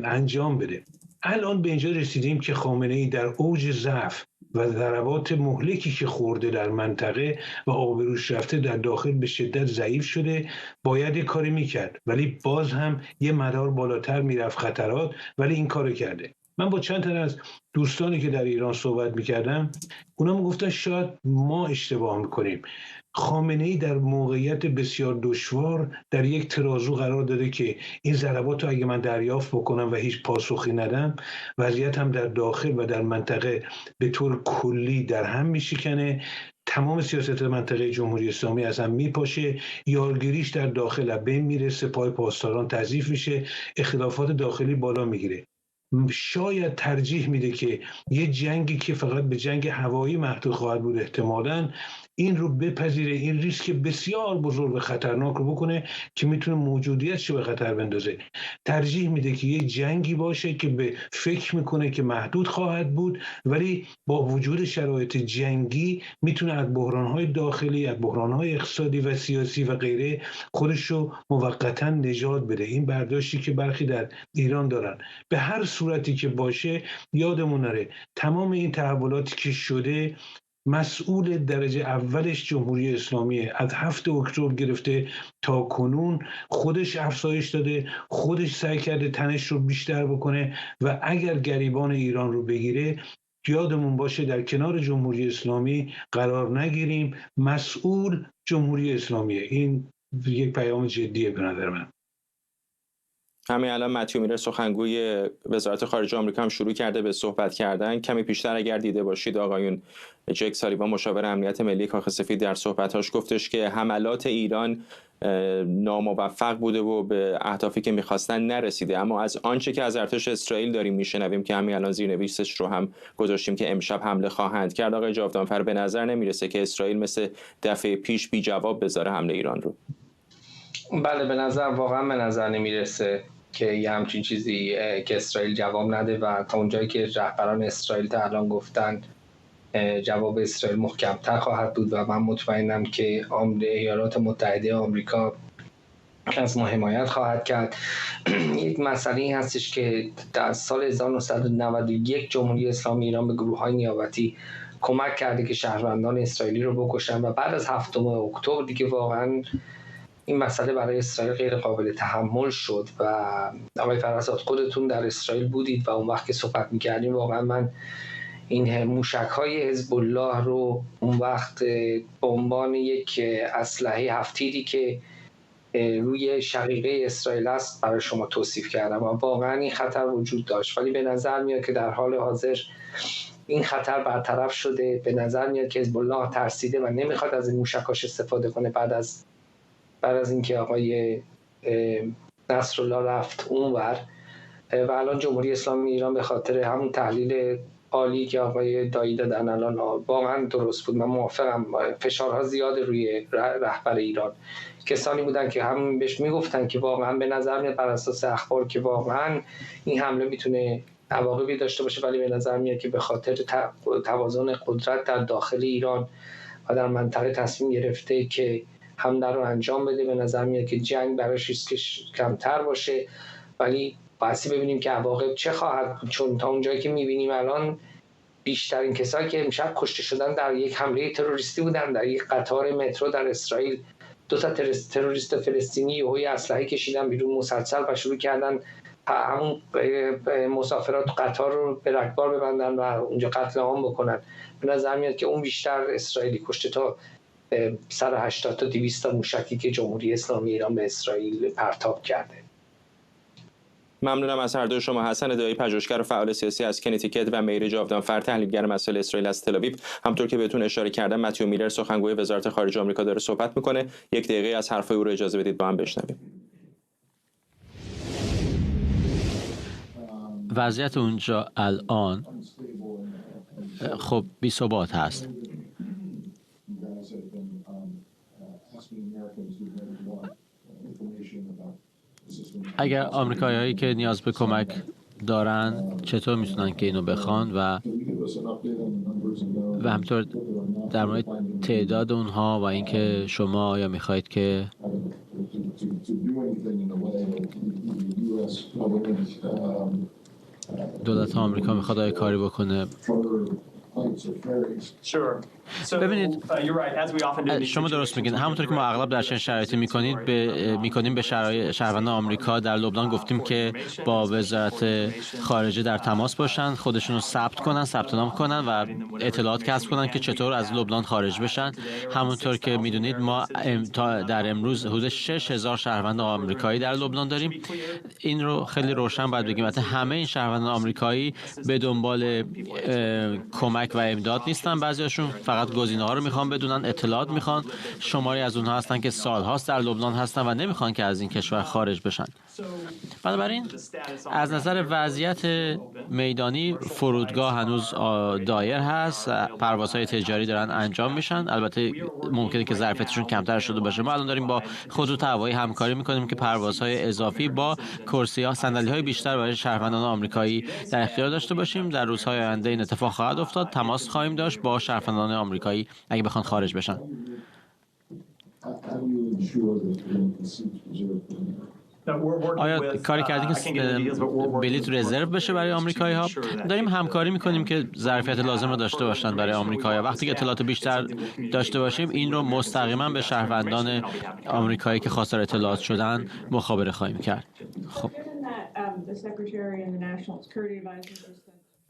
انجام بده. الان به اینجا رسیدیم که خامنه‌ای در اوج ضعف و ضربات مهلکی که خورده در منطقه و آبروش رفته در داخل به شدت ضعیف شده، باید یه کاری میکرد، ولی باز هم یه مدار بالاتر میرفت خطرات، ولی این کارو کرده. من با چند تا از دوستانی که در ایران صحبت میکردم، اونا میگفتن شاید ما اشتباه میکنیم. خامنه‌ای در موقعیت بسیار دشوار در یک ترازو قرار داده که این ضربات رو اگه من دریافت بکنم و هیچ پاسخی ندم، وضعیت هم در داخل و در منطقه به طور کلی در هم میشکنه، تمام سیاست منطقه جمهوری اسلامی از هم میپاشه، یارگیریش در داخل از بین میره، سپاه پاسداران تضعیف میشه، اختلافات داخلی بالا میگیره. شاید ترجیح میده که یه جنگی که فقط به جنگ هوایی محدود خواهد بود احتمالاً این رو بپذیره، این ریسک بسیار بزرگ و خطرناک رو بکنه که میتونه موجودیتش به خطر بندازه. ترجیح میده که یه جنگی باشه که به فکر میکنه که محدود خواهد بود، ولی با وجود شرایط جنگی میتونه از بحرانهای داخلی، از بحرانهای اقتصادی و سیاسی و غیره خودش رو موقتا نجات بده. این برداشتی که برخی در ایران دارن. به هر صورتی که باشه یادمون نره تمام این تحولاتی که شده مسئول درجه اولش جمهوری اسلامیه. از 7 اکتبر گرفته تا کنون خودش افزایش داده، خودش سعی کرده تنش رو بیشتر بکنه و اگر گریبان ایران رو بگیره یادمون باشه در کنار جمهوری اسلامی قرار نگیریم. مسئول جمهوری اسلامیه. این یک پیام جدیه به نظر من. همین الان متیو میلر سخنگوی وزارت خارجه آمریکا هم شروع کرده به صحبت کردن. کمی پیشتر اگر دیده باشید آقایون جک سالیوان مشاور امنیت ملی کاخ سفید در صحبتاش گفتش که حملات ایران ناموفق بوده و به اهدافی که می‌خواستن نرسیده، اما از آنچه که از ارتش اسرائیل داریم میشنویم که همین الان زیرنویسش رو هم گذاشتیم که امشب حمله خواهند کرد، آقای جاودانفر به نظر نمیرسه که اسرائیل مثل دفعه پیش بی جواب بذاره حمله ایران رو؟ بله به نظر نمیرسه که یه همچین چیزی که اسرائیل جواب نده و تا اونجایی که رهبران اسرائیل تا الان گفتن جواب اسرائیل محکم‌تر خواهد بود و من مطمئنم که ایالات متحده آمریکا از ما حمایت خواهد کرد. یک مسئله این هستش که در سال 1991 جمهوری اسلامی ایران به گروه‌های نیابتی کمک کرده که شهروندان اسرائیلی رو بکشن و بعد از 7 اکتبر دیگه واقعا این مسئله برای اسرائیل غیر قابل تحمل شد و آقای فرزاد خودتون در اسرائیل بودید و اون وقت که صحبت می‌کردیم واقعا من این موشک‌های حزب الله رو اون وقت به عنوان یک اسلحه هفت‌تیری که روی شقیقه اسرائیل است برای شما توصیف کردم و واقعا این خطر وجود داشت، ولی به نظر میاد که در حال حاضر این خطر برطرف شده. به نظر میاد که حزب الله ترسیده و نمیخواد از این موشکاش استفاده کنه بعد از اینکه آقای نصرالله رفت اونور و الان جمهوری اسلامی ایران به خاطر همون تحلیل عالی که آقای دایی دادن الان واقعا درست بود، من موافقم، فشارها زیاد روی رهبر ایران. کسانی بودن که هم بهش میگفتن که واقعا به نظر میاد بر اساس اخبار که واقعا این حمله میتونه عواقبی داشته باشه، ولی به نظر میاد که به خاطر توازن قدرت در داخل ایران و در منطقه تصمیم گرفته که حمله رو انجام بده. به نظر میاد که جنگ براش ریسکش کمتر باشه، ولی باید ببینیم که عواقب چه خواهد بود، چون تا اونجایی که میبینیم الان بیشترین کسایی که امشب کشته شدن در یک حمله تروریستی بودن. در یک قطار مترو در اسرائیل 2 تروریست فلسطینی یهوی اسلحه کشیدن بیرون مسلسل و شروع کردن همون مسافرات قطار رو به رگبار ببندن و اونجا قتل عام بکنن. به نظر میاد که اون بیشتر اسرائیلی کشته تا 180 تا 200 تا موشکی که جمهوری اسلامی ایران به اسرائیل پرتاب کرده. ممنونم از هر دو شما. حسن دایی پژوهشگر و فعال سیاسی از کنیتیکت و میر جاودانفر تحلیلگر مسائل اسرائیل از تل‌آویو. همونطور که بهتون اشاره کردم متیو میلر سخنگوی وزارت خارجه آمریکا داره صحبت میکنه. 1 دقیقه از حرفای او رو اجازه بدید با هم بشنویم. وضعیت اونجا الان خب بی ثبات هست. اگر آمریکایی‌هایی که نیاز به کمک دارن چطور میتونن که اینو بخوان و همطور در مورد تعداد اونها و اینکه شما آیا میخواهید که دولت آمریکا میخواد آیا کاری بکنه؟ ببینید شما درست میگین، همونطور که ما اغلب در چنین شرایطی میکنیم به شهروندان آمریکا در لبنان گفتیم که با وزارت خارجه در تماس باشن، خودشون رو ثبت نام کنن و اطلاعات کسب کنن که چطور از لبنان خارج بشن. همونطور که میدونید ما در امروز حدود 6000 شهروند آمریکایی در لبنان داریم. این رو خیلی روشن باید بگیم، البته همه این شهروندان آمریکایی به دنبال کمک و امداد نیستن، بعضیاشون فقط فقط گزینه‌ها رو میخوان بدونن، اطلاعات میخوان. شماری از اونها هستن که سالهاست در لبنان هستن و نمیخوان که از این کشور خارج بشن. بنابراین از نظر وضعیت میدانی فرودگاه هنوز دایر هست، پروازهای تجاری دارن انجام میشن. البته ممکنه که ظرفیتشون کمتر شده باشه. ما الان داریم با خطوط هوایی همکاری میکنیم که پروازهای اضافی با کرسی‌ها، صندلی‌های بیشتر برای شهروندان آمریکایی در اختیار داشته باشیم. در روزهای آینده این اتفاق خواهد افتاد. تماس خواهیم داشت با شهروندان آمریکایی اگه بخوان خارج بشن. آیا کاری کردی که بلیط رزرو بشه برای آمریکایی ها؟ داریم همکاری میکنیم که ظرفیت لازم رو داشته باشن برای آمریکایی ها. وقتی که اطلاعات بیشتر داشته باشیم این رو مستقیما به شهروندان آمریکایی که خواستار اطلاعات شدن مخابره خواهیم کرد. خب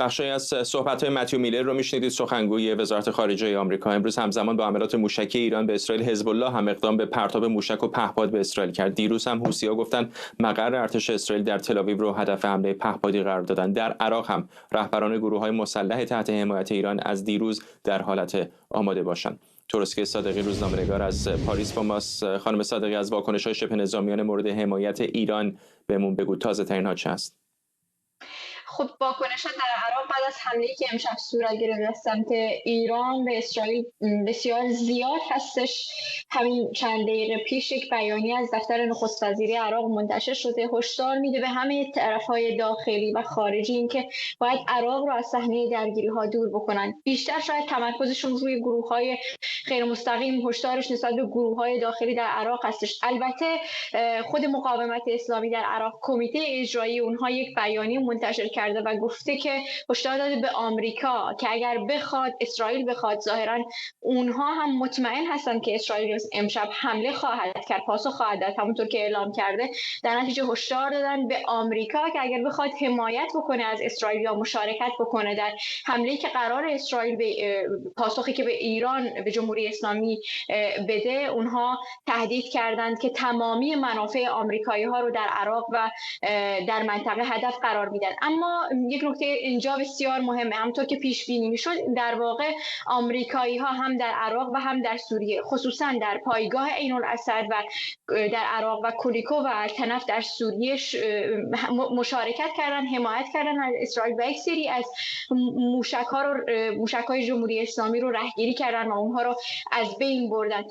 بخشی از صحبت‌های متیو میلر رو میشنیدید، سخنگوی وزارت خارجه آمریکا. امروز همزمان با حملات موشکی ایران به اسرائیل، حزب الله هم اقدام به پرتاب موشک و پهپاد به اسرائیل کرد. دیروز هم حوثی‌ها گفتن مقر ارتش اسرائیل در تل‌آویو رو هدف حمله پهپادی قرار دادن. در عراق هم رهبران گروه‌های مسلح تحت حمایت ایران از دیروز در حالت آماده باشند. تروسکی صادقی روزنامه‌نگار از پاریس با ماست. خانم صادقی، از واکنش‌های شبه نظامیان مورد حمایت ایران بهمون بگو، تازه‌ترین‌ها چه است؟ خب واکنشات در عراق بعد از حمله‌ای که امشب صورت گرفت از سمت ایران به اسرائیل بسیار زیاد هستش. همین چند دقیقه پیش یک بیانیه از دفتر نخست وزیری عراق منتشر شده، هشدار میده به همه طرف‌های داخلی و خارجی اینکه باید عراق رو از صحنه درگیری‌ها دور بکنن. بیشتر شاید تمرکزشون روی گروه‌های غیر مستقیم، هشدارش نسبت به گروه‌های داخلی در عراق هستش. البته خود مقاومت اسلامی در عراق، کمیته اجرایی اونها یک بیانیه منتشر کرده و گفته که هشدار داده به آمریکا که اگر بخواد اسرائیل بخواد، ظاهرا اونها هم مطمئن هستن که اسرائیل امشب حمله خواهد کرد، پاسخ خواهد داد همونطور که اعلام کرده. در نتیجه هشدار دادن به آمریکا که اگر بخواد حمایت بکنه از اسرائیل یا مشارکت بکنه در حمله‌ای که قرار اسرائیل به پاسخی که به ایران، به جمهوری اسلامی بده، اونها تهدید کردند که تمامی منافع آمریکایی‌ها رو در عراق و در منطقه هدف قرار میدن. اما یک نکته اینجا بسیار مهمه، همونطور که پیش بینی میشد، در واقع آمریکایی ها هم در عراق و هم در سوریه، خصوصا در پایگاه عین الاسد و در عراق و کولیکو و التنف در سوریه مشارکت کردن، حمایت کردن از اسرائیل و یک سری از موشک‌های جمهوری اسلامی رو رهگیری کردن و اونها رو از بین بردن.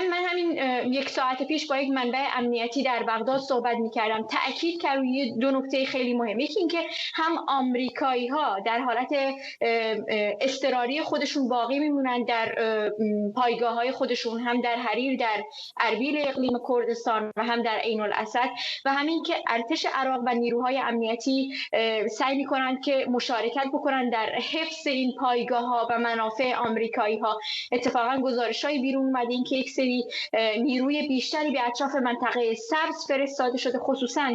من همین یک ساعت پیش با یک منبع امنیتی در بغداد صحبت می‌کردم، تأکید کرد روی دو نکته خیلی مهم. یکی اینکه هم آمریکایی ها در حالت اضطراری خودشون باقی میمونن در پایگاه های خودشون، هم در حریر، در اربیل اقلیم کردستان و هم در عین الاسد، و همین که ارتش عراق و نیروهای امنیتی سعی میکنن که مشارکت بکنن در حفظ این پایگاه ها و منافع آمریکایی ها. اتفاقا گزارش‌های بیرون اومده این که یک سری نیروی بیشتری به اطراف منطقه سبز فرستاده شده، خصوصا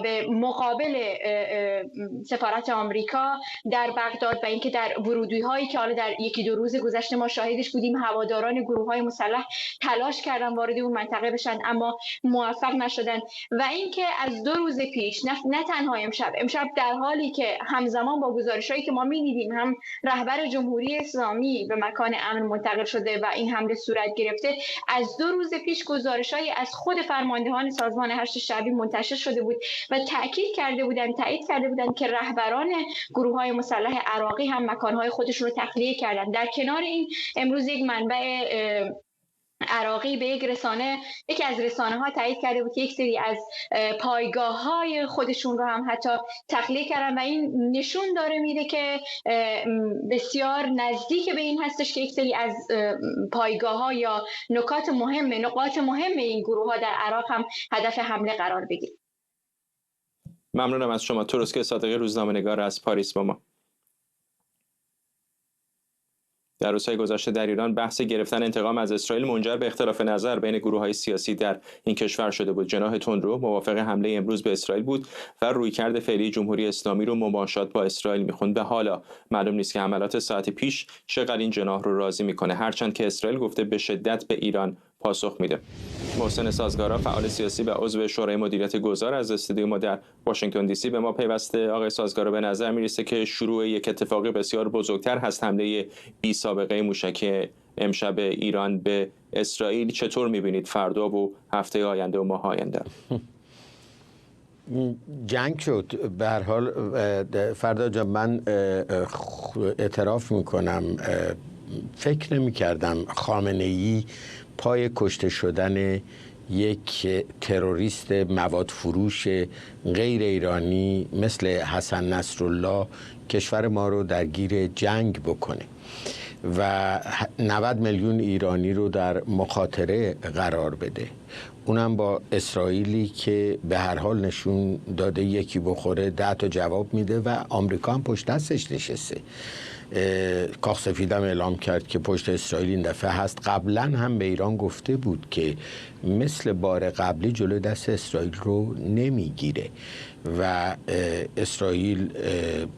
به مقابل سفارت آمریکا در بغداد، و اینکه در ورودی‌هایی که حالا در یکی دو روز گذشته ما شاهدش بودیم، هواداران گروه‌های مسلح تلاش کردن وارد اون منطقه بشن اما موفق نشدن. و اینکه از 2 روز پیش نه تنها امشب در حالی که همزمان با گزارش‌هایی که ما می‌دیدیم، هم رهبر جمهوری اسلامی به مکان امن منتقل شده و این حمله صورت گرفته، از 2 روز پیش گزارش‌هایی از خود فرماندهان سازمان هشت شعبی منتشر شده بود و تأیید کرده بودن که رهبران گروه‌های مسلح عراقی هم مکان‌های خودشون رو تخلیه کردن. در کنار این، امروز یک منبع عراقی به یکی از رسانه‌ها تایید کرده بود که یک سری از پایگاه‌های خودشون رو هم حتی تخلیه کردن و این نشون داره میده که بسیار نزدیک به این هستش که یک سری از پایگاه‌ها یا نقاط مهم این گروه‌ها در عراق هم هدف حمله قرار بگیره. ممنونم از شما. تروسکی صادقی روزنامه‌نگار از پاریس با ما. در روزهای گذشته در ایران بحث گرفتن انتقام از اسرائیل منجر به اختلاف نظر بین گروه‌های سیاسی در این کشور شده بود. جناح تندرو موافق حمله امروز به اسرائیل بود و رویکرد فعلی جمهوری اسلامی رو مماشات با اسرائیل می‌خوند و حالا معلوم نیست که حملات ساعت پیش چقدر این جناح رو راضی می‌کنه، هرچند که اسرائیل گفته به شدت به ایران پاسخ میده. محسن سازگارا فعال سیاسی و عضو شورای مدیریت گذار از استودیو ما در واشنگتن دی سی به ما پیوسته. آقای سازگارا، به نظر میرسه که شروع یک اتفاق بسیار بزرگتر هست، حمله بی سابقه موشکی امشب ایران به اسرائیل. چطور میبینید فردا و هفته آینده و ماه آینده؟ جنگ شد به هر حال. فردا جان، من اعتراف میکنم فکر نمی کردم خامنه‌ای پای کشته شدن یک تروریست مواد فروش غیر ایرانی مثل حسن نصرالله کشور ما رو درگیر جنگ بکنه و 90 میلیون ایرانی رو در مخاطره قرار بده، اونم با اسرائیلی که به هر حال نشون داده یکی بخوره 10 تا جواب میده و آمریکا هم پشت دستش نشسته. کاخ سفید هم اعلام کرد که پشت اسرائیل این دفعه هست. قبلا هم به ایران گفته بود که مثل بار قبلی جلو دست اسرائیل رو نمیگیره و اسرائیل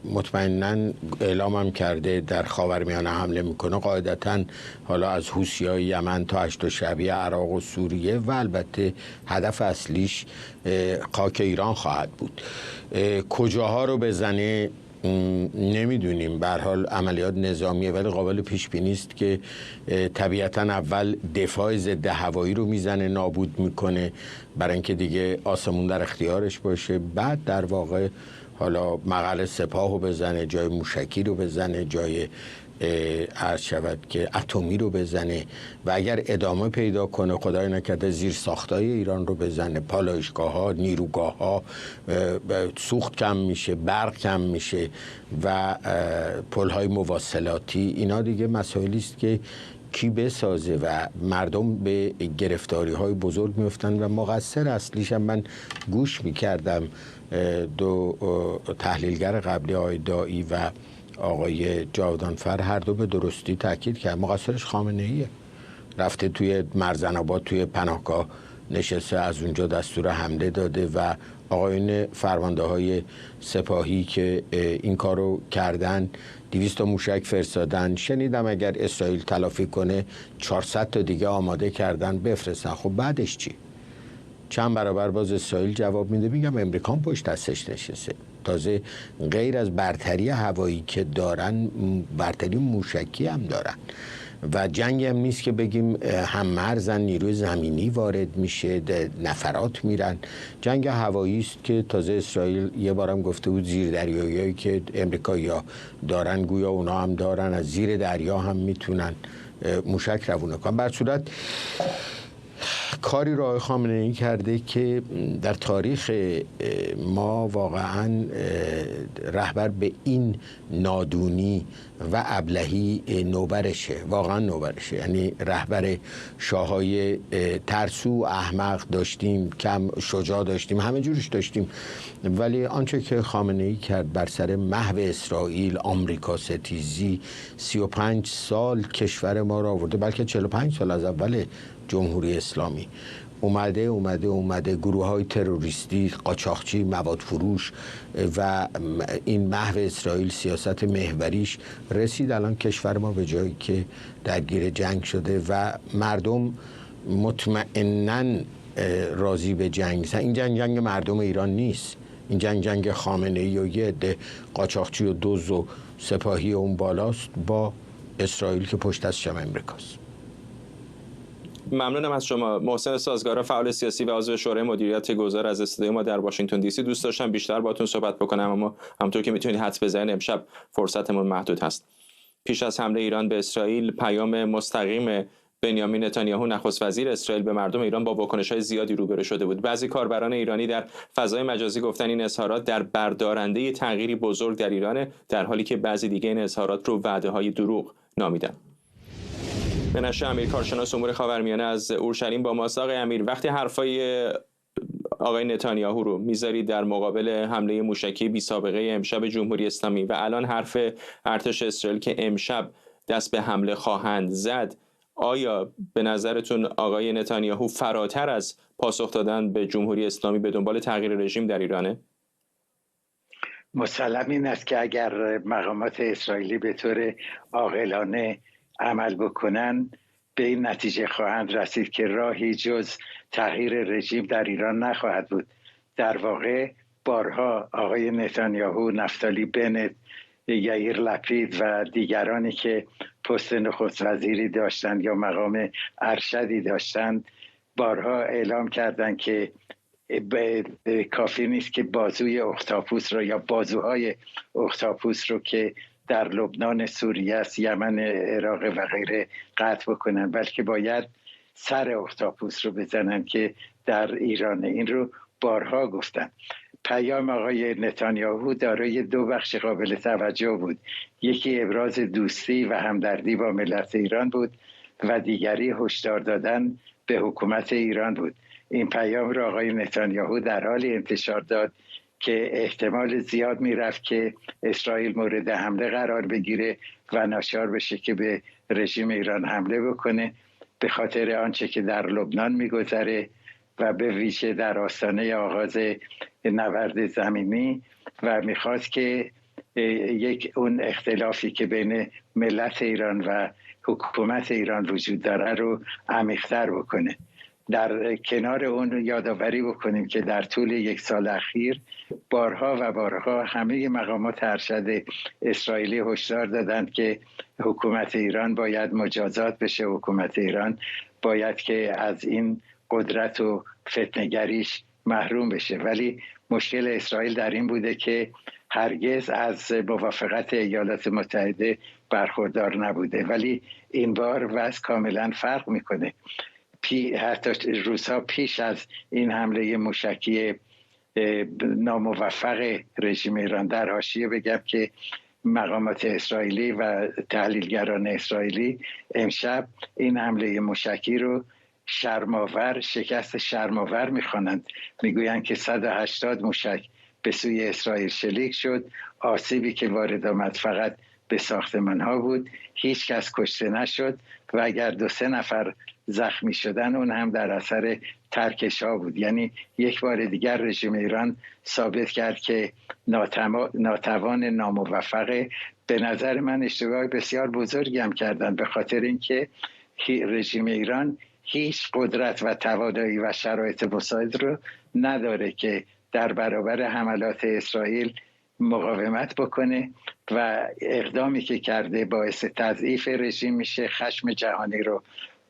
مطمئناً اعلام هم کرده در خاورمیانه حمله میکنه، قاعدتاً حالا از حوثیای یمن تا هشت شعبیه عراق و سوریه و البته هدف اصلیش خاک ایران خواهد بود. کجاها رو بزنه نمیدونیم، به هر حال عملیات نظامیه ولی قابل پیش بینی است که طبیعتاً اول دفاع ضد هوایی رو میزنه، نابود میکنه برای اینکه دیگه آسمون در اختیارش باشه، بعد در واقع حالا مقعد سپاه رو بزنه، جای موشکی رو بزنه، جای عرض شود که اتمی رو بزنه و اگر ادامه پیدا کنه خدای نکرده زیر ساختای ایران رو بزنه، پالایشگاه ها، نیروگاه ها، سوخت کم میشه، برق کم میشه و پل های مواصلاتی. اینا دیگه مسائلی است که کی بسازه و مردم به گرفتاری های بزرگ میفتن و مقصر اصلیش هم من گوش میکردم دو تحلیلگر قبلی آقای دایی و آقای جاودانفر هر دو به درستی تاکید کرد مقصرش خامنه‌ایه. رفته توی مرزن‌آباد توی پناهگاه نشسته، از اونجا دستور حمله داده و آقایون فرمانده‌های سپاهی که این کارو کردن 200 تا موشک فرستادن. شنیدم اگر اسرائیل تلافی کنه 400 تا دیگه آماده کردن بفرستن. خب بعدش چی؟ چند برابر باز اسرائیل جواب میده. میگم امریکا هم پشت دستش نشسته. تازه غیر از برتری هوایی که دارن، برتری موشکی هم دارن و جنگ هم نیست که بگیم هم مرزن، نیروی زمینی وارد میشه، نفرات میرن. جنگ هوایی است که تازه اسرائیل یه بارم گفته بود زیر دریاییایی که امریکایی‌ها دارن گویا اونا هم دارن، از زیر دریا هم میتونن موشک روونه کنن. بر صورت کاری را آقای خامنه‌ای کرده که در تاریخ ما واقعا رهبر به این نادونی و ابلهی نوبرشه، واقعا نوبرشه. یعنی رهبر شاههای ترسو احمق داشتیم، کم شجاع داشتیم، همه جورش داشتیم، ولی آنچه که خامنه‌ای کرد بر سر محو اسرائیل، آمریکا ستیزی، 35 سال کشور ما را آورده، بلکه 45 سال از اول جمهوری اسلامی اومده گروه های تروریستی، قاچاقچی، مواد فروش و این محو اسرائیل سیاست محوریش رسید الان کشور ما به جایی که درگیر جنگ شده و مردم مطمئناً راضی به جنگ نیستن. این جنگ مردم ایران نیست، این جنگ خامنه‌ای و یه عده قاچاقچی و دزد و سپاهی اون بالاست با اسرائیل که پشت دستش امریکاست. ممنونم از شما. محسن سازگارا فعال سیاسی و عضو شورای مدیریت گذار از استودیو ما در واشنگتن دی سی. دوست داشتم بیشتر باهاتون صحبت بکنم اما همونطور که میتونید حدس بزنید امشب فرصتمون محدود هست. پیش از حمله ایران به اسرائیل پیام مستقیم بنیامین نتانیاهو نخست وزیر اسرائیل به مردم ایران با واکنش‌های زیادی روبرو شده بود. بعضی کاربران ایرانی در فضای مجازی گفتن این اظهارات در بردارنده تغییری بزرگ در ایران، در حالی که بعضی دیگه این اظهارات رو وعده‌های دروغ نامیدن. منشه امیر، کارشناس امور خاورمیانه از اورشلیم با ماست. آقای امیر، وقتی حرفای آقای نتانیاهو رو میذارید در مقابل حمله موشکی بی سابقه امشب جمهوری اسلامی و الان حرف ارتش اسرائیل که امشب دست به حمله خواهند زد، آیا به نظرتون آقای نتانیاهو فراتر از پاسخ دادن به جمهوری اسلامی به دنبال تغییر رژیم در ایرانه؟ مسلم این است که اگر مقامات اسرائیلی به طور عاقلانه عمل بکنن به این نتیجه خواهند رسید که راهی جز تغییر رژیم در ایران نخواهد بود. در واقع بارها آقای نتانیاهو، نفتالی بنت، یائیر لپید و دیگرانی که پست نخست وزیری داشتند یا مقام ارشدی داشتند بارها اعلام کردند که کافی نیست که بازوی اختاپوس رو یا بازوهای اختاپوس رو که در لبنان، سوریه است، یمن، عراق و غیره قطع بکنن، بلکه باید سر اختاپوس رو بزنن که در ایران. این رو بارها گفتن. پیام آقای نتانیاهو دارای دو بخش قابل توجه بود. یکی ابراز دوستی و همدردی با ملت ایران بود و دیگری هشدار دادن به حکومت ایران بود. این پیام را آقای نتانیاهو در حالی انتشار داد که احتمال زیاد میرفت که اسرائیل مورد حمله قرار بگیره و ناچار بشه که به رژیم ایران حمله بکنه به خاطر آنچه که در لبنان میگذره و به ویژه در آستانه آغاز نبرد زمینی و میخواست که یک اون اختلافی که بین ملت ایران و حکومت ایران وجود داره رو عمیق‌تر بکنه. در کنار اون یادآوری بکنیم که در طول یک سال اخیر بارها و بارها همه مقامات ارشد اسرائیلی هشدار دادند که حکومت ایران باید مجازات بشه، حکومت ایران باید که از این قدرت و فتنه‌گریش محروم بشه. ولی مشکل اسرائیل در این بوده که هرگز از موافقت ایالات متحده برخوردار نبوده، ولی این بار وضع کاملا فرق میکنه. حتی روس‌ها پیش از این حمله موشکی ناموفق رژیم ایران، در حاشیه بگم که مقامات اسرائیلی و تحلیلگران اسرائیلی امشب این حمله موشکی رو شکست شرم‌آور می‌خوانند. میگویند که 180 موشک به سوی اسرائیل شلیک شد. آسیبی که وارد آمد فقط به ساختمان‌ها بود، هیچ کس کشته نشد و اگر 2-3 نفر زخمی شدن اون هم در اثر ترکش‌ها بود. یعنی یک بار دیگر رژیم ایران ثابت کرد که ناتوان، ناموفقه. به نظر من اشتباه بسیار بزرگی هم کردن، به خاطر اینکه رژیم ایران هیچ قدرت و توانایی و شرایط مساعد رو نداره که در برابر حملات اسرائیل مقاومت بکنه و اقدامی که کرده باعث تضعیف رژیم میشه، خشم جهانی رو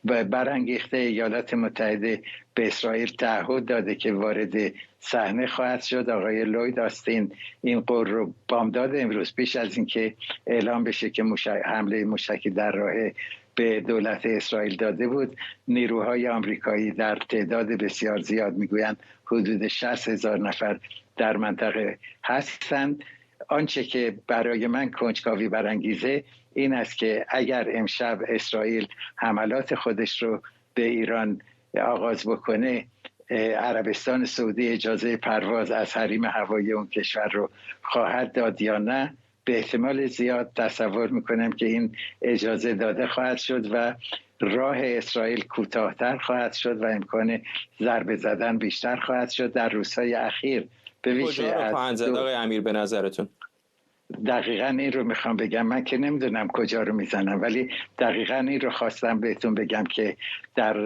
برانگیخته. ایالات متحده به اسرائیل تعهد داده که وارد صحنه خواهد شد. آقای لوید آستین این قول رو بامداد امروز پیش از اینکه اعلام بشه که حمله موشکی در راه به دولت اسرائیل داده بود، نیروهای آمریکایی در تعداد بسیار زیاد، میگویند حدود 60,000 نفر در منطقه هستند. آنچه که برای من کنجکاوی برانگیزه این است که اگر امشب اسرائیل حملات خودش رو به ایران آغاز بکنه، عربستان سعودی اجازه پرواز از حریم هوایی اون کشور رو خواهد داد یا نه؟ به احتمال زیاد تصور میکنم که این اجازه داده خواهد شد و راه اسرائیل کوتاه‌تر خواهد شد و امکان ضربه زدن بیشتر خواهد شد. در روزهای اخیر به ویژه کجا رو خواهند زد آقای امیر به نظرتون؟ دقیقاً این رو میخوام بگم. من که نمیدونم کجا رو میزنم، ولی دقیقاً این رو خواستم بهتون بگم که در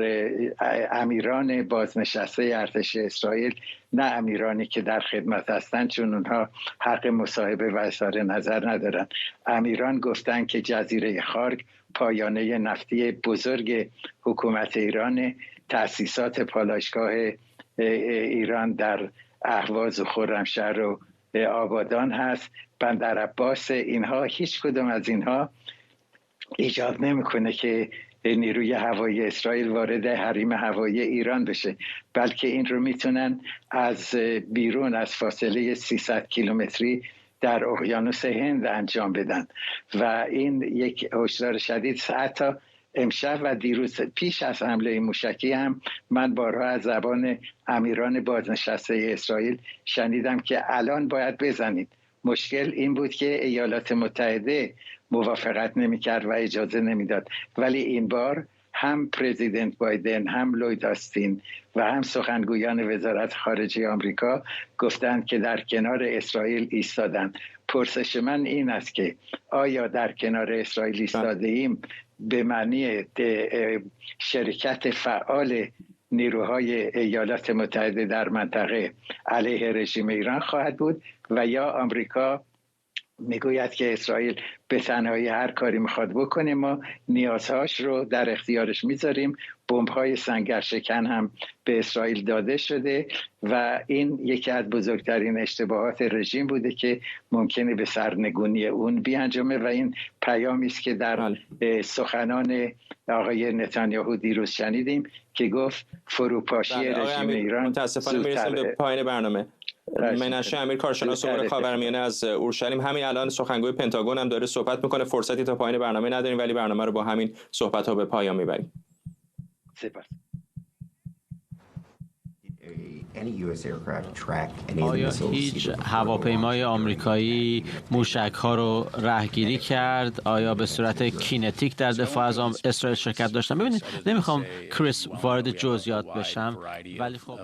امیران بازنشسته ارتش اسرائیل، نه امیرانی که در خدمت هستن چون اونها حق مصاحبه و اظهار نظر ندارن، امیران گفتن که جزیره خارک پایانه نفتی بزرگ حکومت ایران، تأسیسات پالایشگاه ایران در اهواز و خرمشهر و آبادان هست، بندر عباس. اینها هیچ کدوم از اینها ایجاد نمیکنه که نیروی هوایی اسرائیل وارد حریم هوایی ایران بشه، بلکه این رو میتونن از بیرون از فاصله 300 کیلومتری در اقیانوس هند انجام بدن و این یک هشدار شدید. حتی امشب و دیروز پیش از حمله موشکی هم من بارها از زبان امیران بازنشسته اسرائیل شنیدم که الان باید بزنید. مشکل این بود که ایالات متحده موافقت نمی‌کرد و اجازه نمیداد، ولی این بار هم پرزیدنت بایدن، هم لوید آستین و هم سخنگویان وزارت خارجه آمریکا گفتند که در کنار اسرائیل ایستادند. پرسش من این است که آیا در کنار اسرائیل ایستاده ایم به معنی شرکت فعال نیروهای ایالات متحده در منطقه علیه رژیم ایران خواهد بود و یا آمریکا میگوید که اسرائیل به تنهایی هر کاری میخواد بکنه ما نیازهاش رو در اختیارش میذاریم. بمب‌های سنگرشکن هم به اسرائیل داده شده و این یکی از بزرگترین اشتباهات رژیم بوده که ممکنه به سرنگونی اون بیانجامه و این پیامی است که در سخنان آقای نتانیاهو دیروز شنیدیم که گفت فروپاشی رژیم ایران. متاسفانه میرسیم به پایان برنامه. منشه امیر، کارشناس امور خاورمیانه از اورشلیم، همین الان سخنگوی پنتاگون هم داره صحبت میکنه. فرصتی تا پایان برنامه نداریم ولی برنامه رو با همین صحبت ها به پایان میبریم. سپاس. آیا هیچ هواپیمای آمریکایی موشک‌ها رو رهگیری کرد؟ آیا به صورت کینتیک در دفاع از اسرائیل شرکت داشتن؟ ببینید نمیخوام کریس وارد جزئیات بشم ولی خب